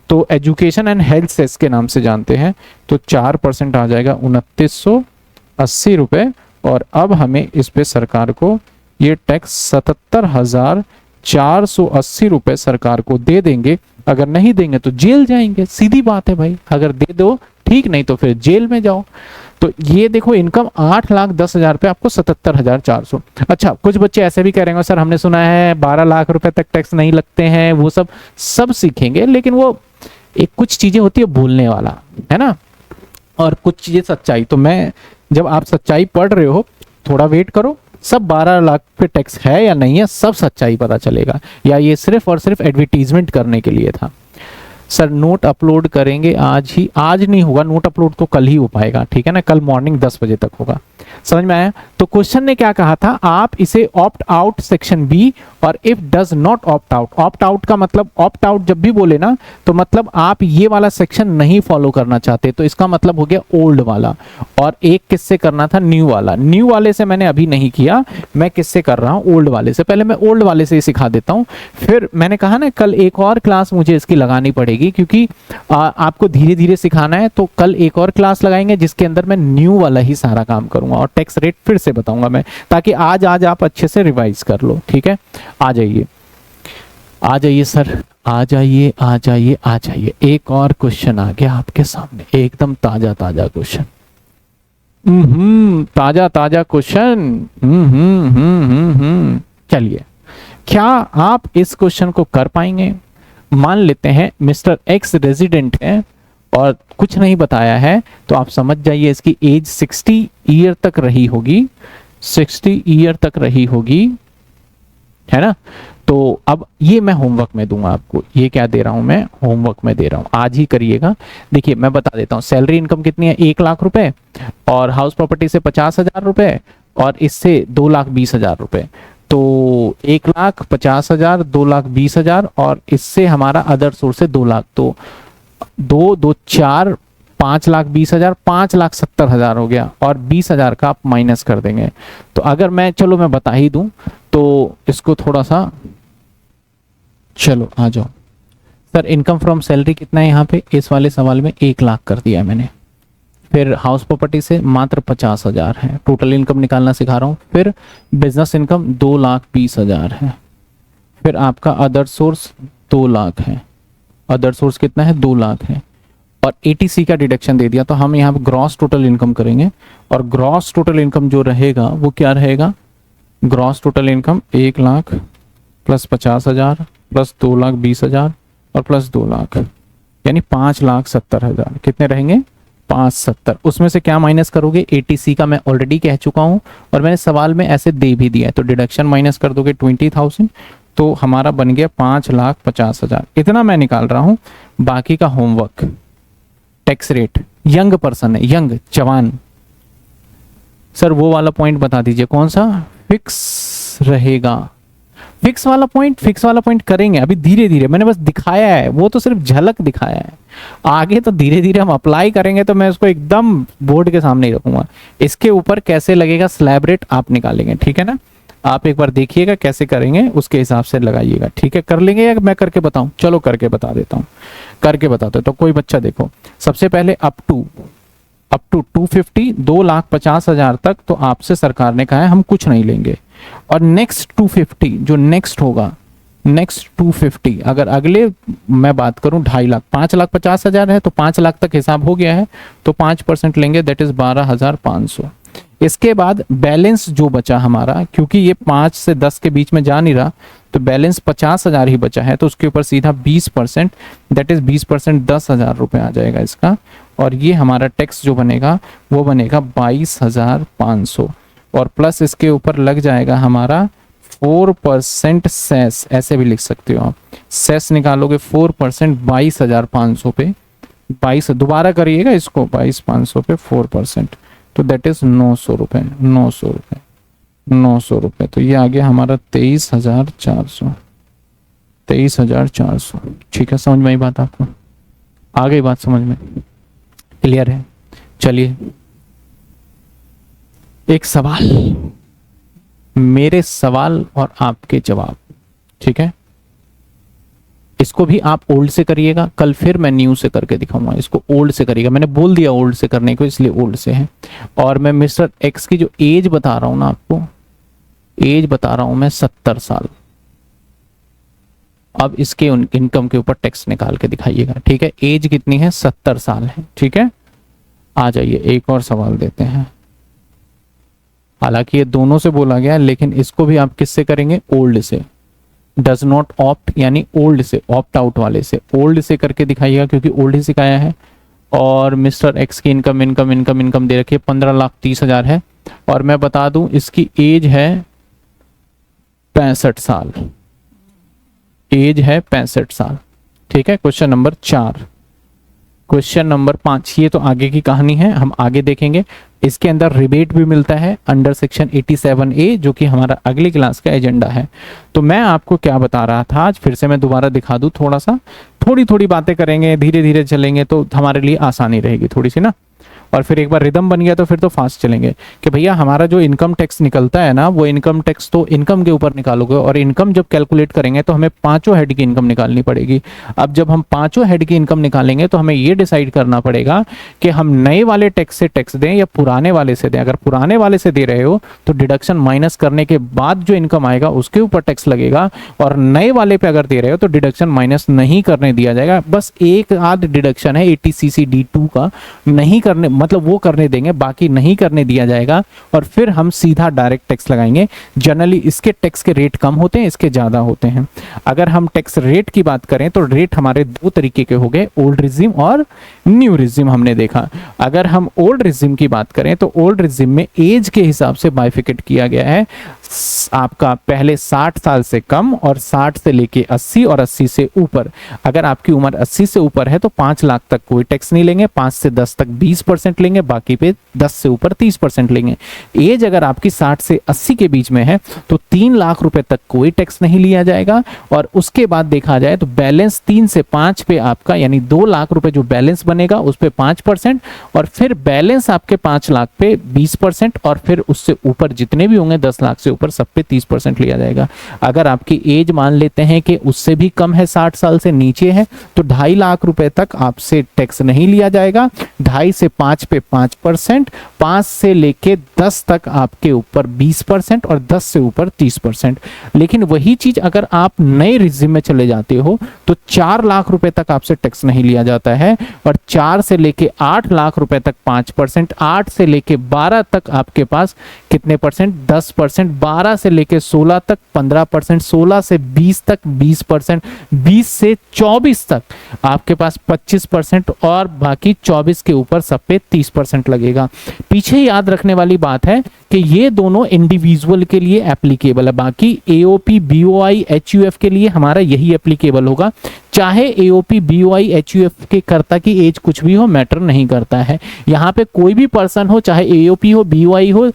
तो एजुकेशन एंड हेल्थ सेस के नाम से जानते हैं, तो 4% आ जाएगा 2,980 रुपए। और अब हमें इस पे सरकार को ये टैक्स 77,480 रुपए सरकार को दे देंगे। अगर नहीं देंगे तो जेल जाएंगे, सीधी बात है भाई, अगर दे दो ठीक, नहीं तो फिर जेल में जाओ। तो ये देखो इनकम 8,10,000 पे, आपको 77,400। अच्छा, कुछ बच्चे ऐसे भी कह रहे हैं सर हमने सुना है 12 लाख रुपए तक टैक्स नहीं लगते हैं, वो सब सीखेंगे, लेकिन वो एक कुछ चीजें होती है बोलने वाला, है ना, और कुछ चीजें सच्चाई। तो मैं, जब आप सच्चाई पढ़ रहे हो थोड़ा वेट करो, सब 12 लाख पे टैक्स है या नहीं है, सब सच्चाई पता चलेगा, या ये सिर्फ और सिर्फ एडवर्टीजमेंट करने के लिए था। सर नोट अपलोड करेंगे आज ही? आज नहीं होगा नोट अपलोड, तो कल ही हो पाएगा, ठीक है ना, कल मॉर्निंग 10 बजे तक होगा। समझ में आया? तो क्वेश्चन ने क्या कहा था, आप इसे ऑप्ट आउट सेक्शन बी और if does not opt out. Opt out का मतलब, ऑप्ट आउट जब भी बोले ना तो मतलब आप ये वाला सेक्शन नहीं फॉलो करना चाहते, तो इसका मतलब हो गया ओल्ड वाला। और एक किससे करना था, न्यू वाला। न्यू वाले से मैंने अभी नहीं किया, मैं किससे कर रहा हूं, ओल्ड वाले से। पहले मैं ओल्ड वाले से ही सिखा देता हूं, फिर मैंने कहा ना कल एक और क्लास मुझे इसकी लगानी पड़ेगी, क्योंकि आपको धीरे धीरे सिखाना है। तो कल एक और क्लास लगाएंगे जिसके अंदर मैं न्यू वाला ही सारा काम करूंगा और टैक्स रेट फिर से बताऊंगा मैं, ताकि आज आप अच्छे से रिवाइज कर लो, ठीक है। आ जाइए आ जाइए सर, आ जाइए आ जाइए आ जाइए। एक और क्वेश्चन आ गया आपके सामने, एकदम ताजा ताजा क्वेश्चन। ताजा ताजा क्वेश्चन। चलिए, क्या आप इस क्वेश्चन को कर पाएंगे? मान लेते हैं मिस्टर एक्स रेजिडेंट है और कुछ नहीं बताया है, तो आप समझ जाइए इसकी एज 60 ईयर तक रही होगी, 60 ईयर तक रही होगी, है ना। तो अब ये मैं होमवर्क में दूंगा आपको, ये क्या दे रहा हूं मैं, होमवर्क में दे रहा हूं, आज ही करिएगा। देखिए मैं बता देता हूं, सैलरी इनकम कितनी है, 1 लाख रुपए, और हाउस प्रॉपर्टी से 50,000 रुपए, और इससे 2,20,000 रुपए। तो 1,50,000, 2,20,000, और इससे हमारा अदर सोर्स है 2 लाख। तो 2 2 4, 5,20,000, 5,70,000 हो गया, और 20,000 का आप माइनस कर देंगे। तो अगर मैं, चलो मैं बता ही दूं, तो इसको थोड़ा सा, चलो आ जाओ सर। इनकम फ्रॉम सैलरी कितना है यहाँ पे, इस वाले सवाल में 1 लाख कर दिया है मैंने। फिर हाउस प्रॉपर्टी से मात्र 50,000 है, टोटल इनकम निकालना सिखा रहा हूँ। फिर बिजनेस इनकम 2,20,000 है। फिर आपका अदर सोर्स 2 लाख है, अदर सोर्स कितना है, 2 लाख है, और एटीसी का डिडक्शन दे दिया। तो हम यहाँ पे ग्रॉस टोटल इनकम करेंगे, और ग्रॉस टोटल इनकम जो रहेगा वो क्या रहेगा, gross total income 1 lakh plus 50,000 plus 2,20,000 और प्लस 2 लाख, यानी 5,70,000। कितने रहेंगे, 570। उसमें से क्या माइनस करोगे, एटीसी का मैं ऑलरेडी कह चुका हूं, और मैंने सवाल में ऐसे दे भी दिया है। तो डिडक्शन माइनस कर दोगे 20,000, तो हमारा बन गया 5,50,000। इतना मैं निकाल रहा हूं, बाकी का homework. Tax rate, young person है, यंग जवान, सर वो वाला पॉइंट बता दीजिए कौन सा फिक्स रहेगा। फिक्स वाला पॉइंट करेंगे अभी धीरे धीरे, मैंने बस दिखाया है, वो तो सिर्फ झलक दिखाया है, आगे तो धीरे धीरे हम अप्लाई करेंगे। तो मैं इसको एकदम बोर्ड के सामने ही रखूंगा। इसके ऊपर कैसे लगेगा स्लैब रेट आप निकालेंगे, ठीक है ना। आप एक बार देखिएगा कैसे करेंगे, उसके हिसाब से लगाइएगा, ठीक है। कर लेंगे या मैं करके बताऊं, चलो करके बता देता हूं, करके बताते। तो कोई बच्चा देखो, सबसे पहले अप टू 250, 2,50,000 तक तो आपसे सरकार ने कहा है हम कुछ नहीं लेंगे। और नेक्स्ट 250 जो नेक्स्ट होगा, नेक्स्ट 250, अगर अगले मैं बात करूं 2.5 लाख, 5,50,000 है तो 5 लाख तक हिसाब हो गया है, तो 5% लेंगे, दैट इज 12,500। इसके बाद बैलेंस जो बचा हमारा, क्योंकि ये 5 से 10 के बीच में जा नहीं रहा, तो बैलेंस 50,000 ही बचा है, तो उसके ऊपर सीधा 20%, दैट इज 20% 10,000 रुपये आ जाएगा इसका। और ये हमारा टैक्स जो बनेगा वो बनेगा 22,500, और प्लस इसके ऊपर लग जाएगा हमारा 4% सेस, ऐसे भी लिख सकते हो आप, सेस निकालोगे 4% 22,500 पे, 22 दोबारा करिएगा इसको, 22,500 पे 4%, तो दैट इज 900 रुपये, 900 रुपये, 900 रुपये। तो ये आ गया हमारा 23,400, 23,400। ठीक है, समझ में आई बात आपको, आ गई बात समझ में, क्लियर है। चलिए एक सवाल, मेरे सवाल और आपके जवाब, ठीक है। इसको भी आप ओल्ड से करिएगा, कल फिर मैं न्यू से करके दिखाऊंगा। इसको ओल्ड से करिएगा, मैंने बोल दिया ओल्ड से करने को, इसलिए ओल्ड से है। और मैं मिस्टर एक्स की जो एज बता रहा हूं ना आपको, एज बता रहा हूं मैं 70 साल। अब इसके इनकम के ऊपर टैक्स निकाल के दिखाइएगा, ठीक है। एज कितनी है, 70 साल है, ठीक है। आ जाइए एक और सवाल देते हैं। हालांकि ये दोनों से बोला गया है, लेकिन इसको भी आप किससे करेंगे, ओल्ड से। डज नॉट ऑप्ट यानी ओल्ड से, ऑप्ट आउट वाले से, ओल्ड से करके दिखाइएगा क्योंकि ओल्ड ही सिखाया है। और मिस्टर एक्स की इनकम इनकम इनकम इनकम दे रखी है 15,30,000 है, और मैं बता दूं इसकी एज है 65 साल, एज है 65 साल। ठीक है, क्वेश्चन नंबर 4। क्वेश्चन नंबर 5, ये तो आगे की कहानी है, हम आगे देखेंगे। इसके अंदर रिबेट भी मिलता है अंडर सेक्शन 87A, जो कि हमारा अगली क्लास का एजेंडा है। तो मैं आपको क्या बता रहा था, आज फिर से मैं दोबारा दिखा दूं, थोड़ा सा थोड़ी थोड़ी बातें करेंगे, धीरे धीरे चलेंगे तो हमारे लिए आसानी रहेगी थोड़ी सी ना। और फिर एक बार रिदम बन गया तो फिर तो फास्ट चलेंगे कि भैया हमारा जो इनकम टैक्स निकलता है ना, वो इनकम टैक्स तो इनकम के ऊपर निकालोगे, और इनकम जब कैलकुलेट करेंगे तो हमें पांचों हेड की इनकम निकालनी पड़ेगी। अब जब हम पांचों हेड की इनकम निकालेंगे तो हमें ये डिसाइड करना पड़ेगा कि हम नए वाले टैक्स से टैक्स दें या पुराने वाले से दें। अगर पुराने वाले से दे रहे हो तो डिडक्शन माइनस करने के बाद जो इनकम आएगा उसके ऊपर टैक्स लगेगा, और नए वाले पे अगर दे रहे हो तो डिडक्शन माइनस नहीं करने दिया जाएगा। बस एक आध डिडक्शन है 80cc D2 का नहीं करने, मतलब वो करने देंगे, बाकी नहीं करने दिया जाएगा, और फिर हम सीधा डायरेक्ट टैक्स लगाएंगे। जनरली इसके टैक्स के रेट कम होते हैं, इसके ज्यादा होते हैं। अगर हम टैक्स रेट की बात करें तो रेट हमारे दो तरीके के हो गए, ओल्ड रिजिम और न्यू रिजिम हमने देखा। अगर हम ओल्ड रिजिम की बात करें तो ओल्ड रिजिम में एज के हिसाब से बाइफिकेट किया गया है। आपका पहले 60 साल से कम और 60 से लेके 80 और 80 से ऊपर। अगर आपकी उम्र 80 से ऊपर है तो 5 लाख तक कोई टैक्स नहीं लेंगे, 5 से 10 तक 20% लेंगे, बाकी पे 10 से ऊपर 30% लेंगे। एज अगर आपकी 60 से 80 के बीच में है तो 3 लाख रुपए तक कोई टैक्स नहीं लिया जाएगा, और उसके बाद देखा जाए तो बैलेंस 3 से 5 पे आपका यानी 2 लाख रुपए जो बैलेंस बनेगा उस पे 5%, और फिर बैलेंस आपके 5 लाख पे 20%, और फिर उससे ऊपर जितने भी होंगे 10 लाख से ऊपर सब पे 30% लिया जाएगा। अगर आपकी एज मान लेते हैं कि उससे भी कम है, 60 साल से नीचे है, तो 2.5 लाख रुपए तक आपसे टैक्स नहीं लिया जाएगा। 2.5 से 5 पे 5%, 5 से लेके 10 तक आपके ऊपर 20%, और 10 से ऊपर 30%। लेकिन वही चीज अगर आप नए रिजिम में चले जाते हो तो 4 लाख रुपए तक आपसे टैक्स नहीं लिया जाता है, और 4 से लेके 8 लाख रुपए तक 5%, 8 से लेके 12 तक आपके पास कितने परसेंट, 10%, 12 से लेके 16 तक 15%, 16 से 20 तक 20%, 20 से 24 तक आपके पास 25%, और बाकी 24 के ऊपर सब पे 30% लगेगा। पीछे याद रखने वाली बात है कि ये दोनों इंडिविजुअल के लिए एप्लीकेबल है, बाकी एओपी बीओआई एचयूएफ के लिए हमारा यही एप्लीकेबल होगा। चाहे एओपी बीओआई एचयूएफ के कर्ता की एज कुछ भी हो, मैटर नहीं करता है। यहाँ पे कोई भी पर्सन हो, चाहे एओपी हो, बीओआई हो,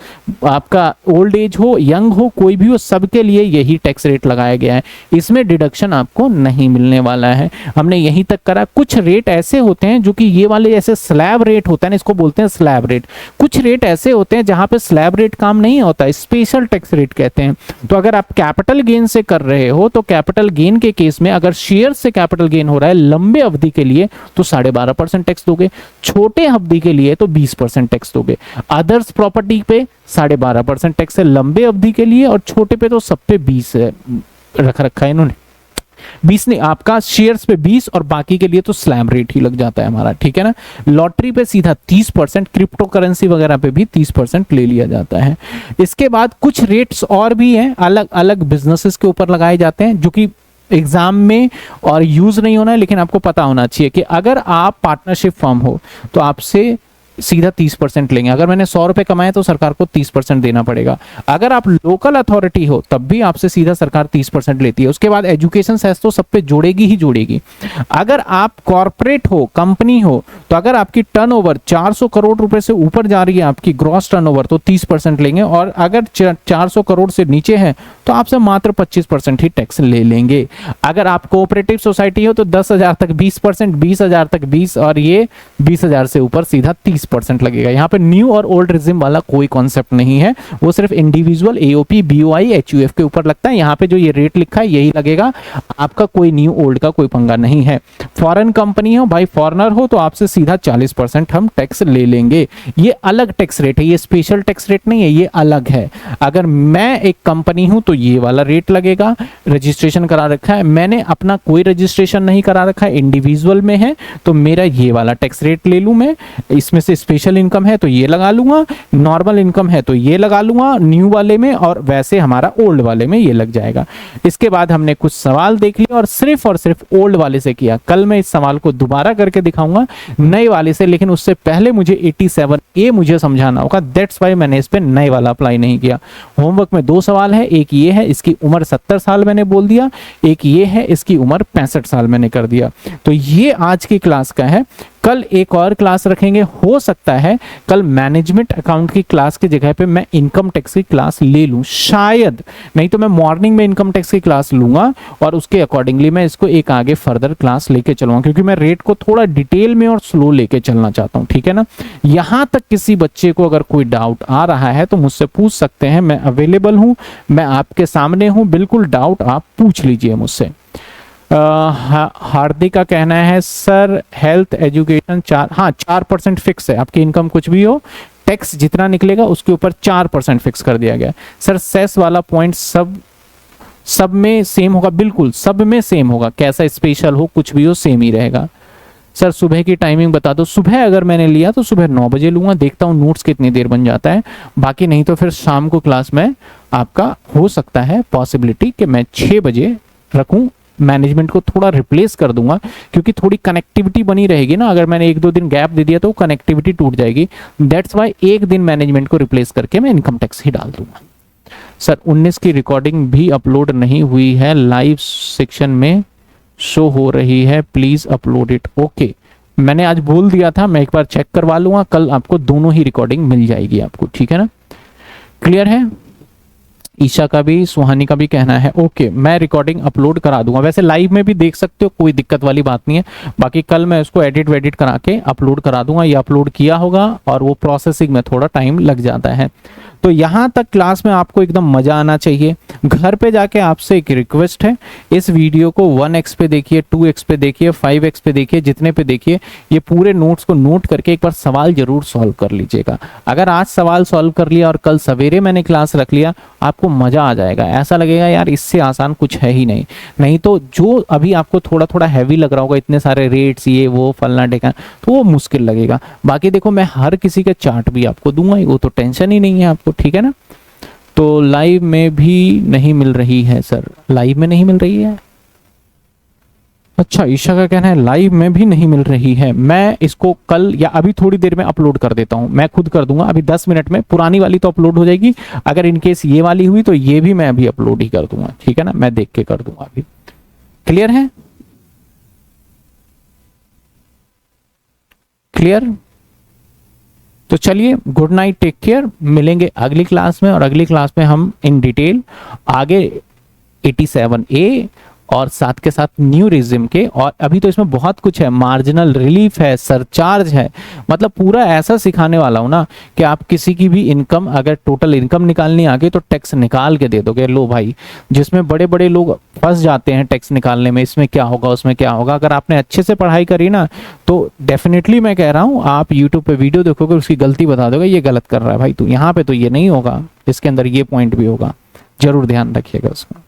आपका ओल्ड एज हो, यंग हो, कोई भी हो, सबके लिए यही टैक्स रेट लगाया गया है। इसमें डिडक्शन आपको नहीं मिलने वाला है। हमने यहीं तक करा। कुछ रेट ऐसे होते हैं जो कि ये वाले जैसे स्लैब रेट होता है ना, इसको बोलते हैं स्लैब रेट। कुछ रेट ऐसे होते हैं जहां पे स्लैब रेट काम नहीं होता, स्पेशल टैक्स रेट कहते हैं। तो अगर आप कैपिटल गेन से कर रहे हो तो कैपिटल गेन के केस में अगर शेयर से कैपिटल गेन हो रहा है लंबे अवधि के लिए तो 12.5% टैक्स दोगे, छोटे अवधि के लिए तो 20% टैक्स दोगे। अदर्स प्रॉपर्टी पे 12.5% टैक्स है लंबे अवधि के लिए, और छोटे पे तो सब पे 20 है रख रखा है इन्होंने। 20 नहीं, आपका शेयर्स पे 20 और बाकी के लिए तो स्लैब रेट ही लग जाता है हमारा, ठीक है ना। लॉटरी पे सीधा 30%, क्रिप्टो करेंसी वगैरह पे भी 30% ले लिया जाता है। इसके बाद कुछ रेट्स और भी हैं, अलग अलग बिजनेसेस के ऊपर लगाए जाते हैं, जो कि एग्जाम में और यूज नहीं होना है, लेकिन आपको पता होना चाहिए कि अगर आप पार्टनरशिप फर्म हो तो आपसे सीधा 30% लेंगे। अगर मैंने 100 रुपए कमाए तो सरकार को 30% देना पड़ेगा। अगर आप लोकल अथॉरिटी हो तब भी आपसे सीधा सरकार 30% लेती है। उसके बाद एजुकेशन सेस तो सब पे जोड़ेगी ही जोड़ेगी। अगर आप कॉर्पोरेट हो, कंपनी हो, तो अगर आपकी टर्नओवर 400 करोड़ रुपए से ऊपर जा रही है, आपकी ग्रॉस टर्नओवर, तो 30% लेंगे, और अगर 400 करोड़ से नीचे है तो आपसे मात्र 25% ही टैक्स ले लेंगे। अगर आप कोऑपरेटिव सोसाइटी हो तो 10,000 तक 20%, 20,000 तक 20, और ये 20,000 से ऊपर सीधा 30% लगेगा। यहाँ पे न्यू और ओल्ड रिजिम वाला कोई कॉन्सेप्ट नहीं है, वो सिर्फ इंडिविजुअल एओपी बीओआई एचयूएफ के ऊपर लगता है। यहाँ पे जो ये रेट लिखा है यही लगेगा, आपका कोई न्यू ओल्ड का कोई पंगा नहीं है। फॉरेन कंपनी हो भाई, फॉरेनर हो, तो आपसे सीधा 40% हम टैक्स ले लेंगे। ये अलग टैक्स रेट है, ये स्पेशल टैक्स रेट नहीं है, ये अलग है। अगर मैं एक कंपनी हूं तो ये वाला रेट लगेगा, रजिस्ट्रेशन करा रखा है। मैंने अपना कोई रजिस्ट्रेशन नहीं करा रखा है, इंडिविजुअल में है, तो मेरा ये वाला टैक्स रेट ले लूं मैं। इसमें से स्पेशल इनकम है तो ये लगा लूंगा, नॉर्मल इनकम है तो ये लगा लूंगा न्यू वाले में, और वैसे हमारा ओल्ड वाले में ये लग जाएगा। इसके बाद हमने कुछ सवाल देख लिए और सिर्फ ओल्ड वाले से किया। कल मैं इस सवाल को दोबारा करके दिखाऊंगा नए वाले से, लेकिन उससे पहले मुझे 87A मुझे समझाना होगा, दैट्स वाई मैंने इस पे नए वाला अप्लाई नहीं किया। होमवर्क में 2 सवाल है, एक ये है इसकी उम्र 70 साल मैंने बोल दिया, एक ये है इसकी उम्र 65 साल मैंने कर दिया। तो ये आज की क्लास का है। कल एक और क्लास रखेंगे, हो सकता है कल मैनेजमेंट अकाउंट की क्लास की जगह पे मैं इनकम टैक्स की क्लास ले लूं शायद, नहीं तो मैं मॉर्निंग में इनकम टैक्स की क्लास लूंगा और उसके अकॉर्डिंगली मैं इसको एक आगे फर्दर क्लास लेके चलूंगा, क्योंकि मैं रेट को थोड़ा डिटेल में और स्लो लेके चलना चाहता हूं, ठीक है ना। यहां तक किसी बच्चे को अगर कोई डाउट आ रहा है तो मुझसे पूछ सकते हैं, मैं अवेलेबल हूं, मैं आपके सामने हूं, बिल्कुल डाउट आप पूछ लीजिए मुझसे। हार्दिक का कहना है सर हेल्थ एजुकेशन 4% फिक्स है, आपकी इनकम कुछ भी हो टैक्स जितना निकलेगा उसके ऊपर 4% फिक्स कर दिया गया। सर सेस वाला पॉइंट सब में सेम होगा, बिल्कुल सब में सेम होगा, कैसा स्पेशल हो कुछ भी हो सेम ही रहेगा। सर सुबह की टाइमिंग बता दो। सुबह अगर मैंने लिया तो सुबह 9 बजे लूंगा, देखता हूँ नोट्स कितनी देर बन जाता है, बाकी नहीं तो फिर शाम को क्लास में आपका हो सकता है पॉसिबिलिटी कि मैं 6 बजे रखूं। मैनेजमेंट को थोड़ा रिप्लेस कर दूंगा क्योंकि थोड़ी कनेक्टिविटी बनी रहेगी ना, अगर मैंने 1-2 दिन गैप दे दिया तो कनेक्टिविटी टूट जाएगी, दैट्स वाई एक दिन मैनेजमेंट को रिप्लेस करके मैं इनकम टैक्स ही डाल दूंगा। सर 19 की रिकॉर्डिंग भी अपलोड नहीं हुई है, लाइव सेक्शन में शो हो रही है, प्लीज अपलोड इट। ओके, मैंने आज बोल दिया था, मैं एक बार चेक करवा लूंगा, कल आपको दोनों ही रिकॉर्डिंग मिल जाएगी आपको, ठीक है ना। क्लियर है। ईशा का भी सुहानी का भी कहना है ओके, मैं रिकॉर्डिंग अपलोड करा दूंगा, वैसे लाइव में भी देख सकते हो, कोई दिक्कत वाली बात नहीं है। बाकी कल मैं इसको एडिट वेडिट करा के अपलोड करा दूंगा, ये अपलोड किया होगा और वो प्रोसेसिंग में थोड़ा टाइम लग जाता है। तो यहाँ तक क्लास में आपको एकदम मजा आना चाहिए। घर पे जाके आपसे एक रिक्वेस्ट है, इस वीडियो को 1x पे देखिए, 2x पे देखिए, 5x पे देखिए, जितने पे देखिए, ये पूरे नोट्स को नोट करके एक बार सवाल जरूर सॉल्व कर लीजिएगा। अगर आज सवाल सॉल्व कर लिया और कल सवेरे मैंने क्लास रख लिया, आपको मजा आ जाएगा, ऐसा लगेगा यार इससे आसान कुछ है ही नहीं। नहीं तो जो अभी आपको थोड़ा थोड़ा हैवी लग रहा होगा, इतने सारे रेट्स ये वो फलना ढेका, तो वो मुश्किल लगेगा। बाकी देखो मैं हर किसी का चार्ट भी आपको दूंगा, वो तो टेंशन ही नहीं है आपको, ठीक है ना। तो लाइव में भी नहीं मिल रही है सर, लाइव में नहीं मिल रही है। अच्छा, ईशा का कहना है लाइव में भी नहीं मिल रही है। मैं इसको कल या अभी थोड़ी देर में अपलोड कर देता हूं, मैं खुद कर दूंगा अभी 10 मिनट में। पुरानी वाली तो अपलोड हो जाएगी, अगर इनकेस ये वाली हुई तो ये भी मैं अभी अपलोड ही कर दूंगा, ठीक है ना, मैं देख के कर दूंगा अभी। क्लियर है, क्लियर। तो चलिए, गुड नाइट, टेक केयर, मिलेंगे अगली क्लास में, और अगली क्लास में हम इन डिटेल आगे 87A और साथ के साथ न्यू रिज्म के, और अभी तो इसमें बहुत कुछ है, मार्जिनल रिलीफ है, सरचार्ज है, मतलब पूरा ऐसा सिखाने वाला हूं ना कि आप किसी की भी इनकम, अगर टोटल इनकम निकालनी आ गई तो टैक्स निकाल के दे दोगे, लो भाई। जिसमें बड़े बड़े लोग फंस जाते हैं टैक्स निकालने में, इसमें क्या होगा उसमें क्या होगा, अगर आपने अच्छे से पढ़ाई करी ना तो डेफिनेटली मैं कह रहा हूँ, आप यूट्यूब पे वीडियो देखोगे उसकी गलती बता दोगे, ये गलत कर रहा है भाई, तो यहाँ पे तो ये नहीं होगा, इसके अंदर ये पॉइंट भी होगा, जरूर ध्यान रखिएगा उसका।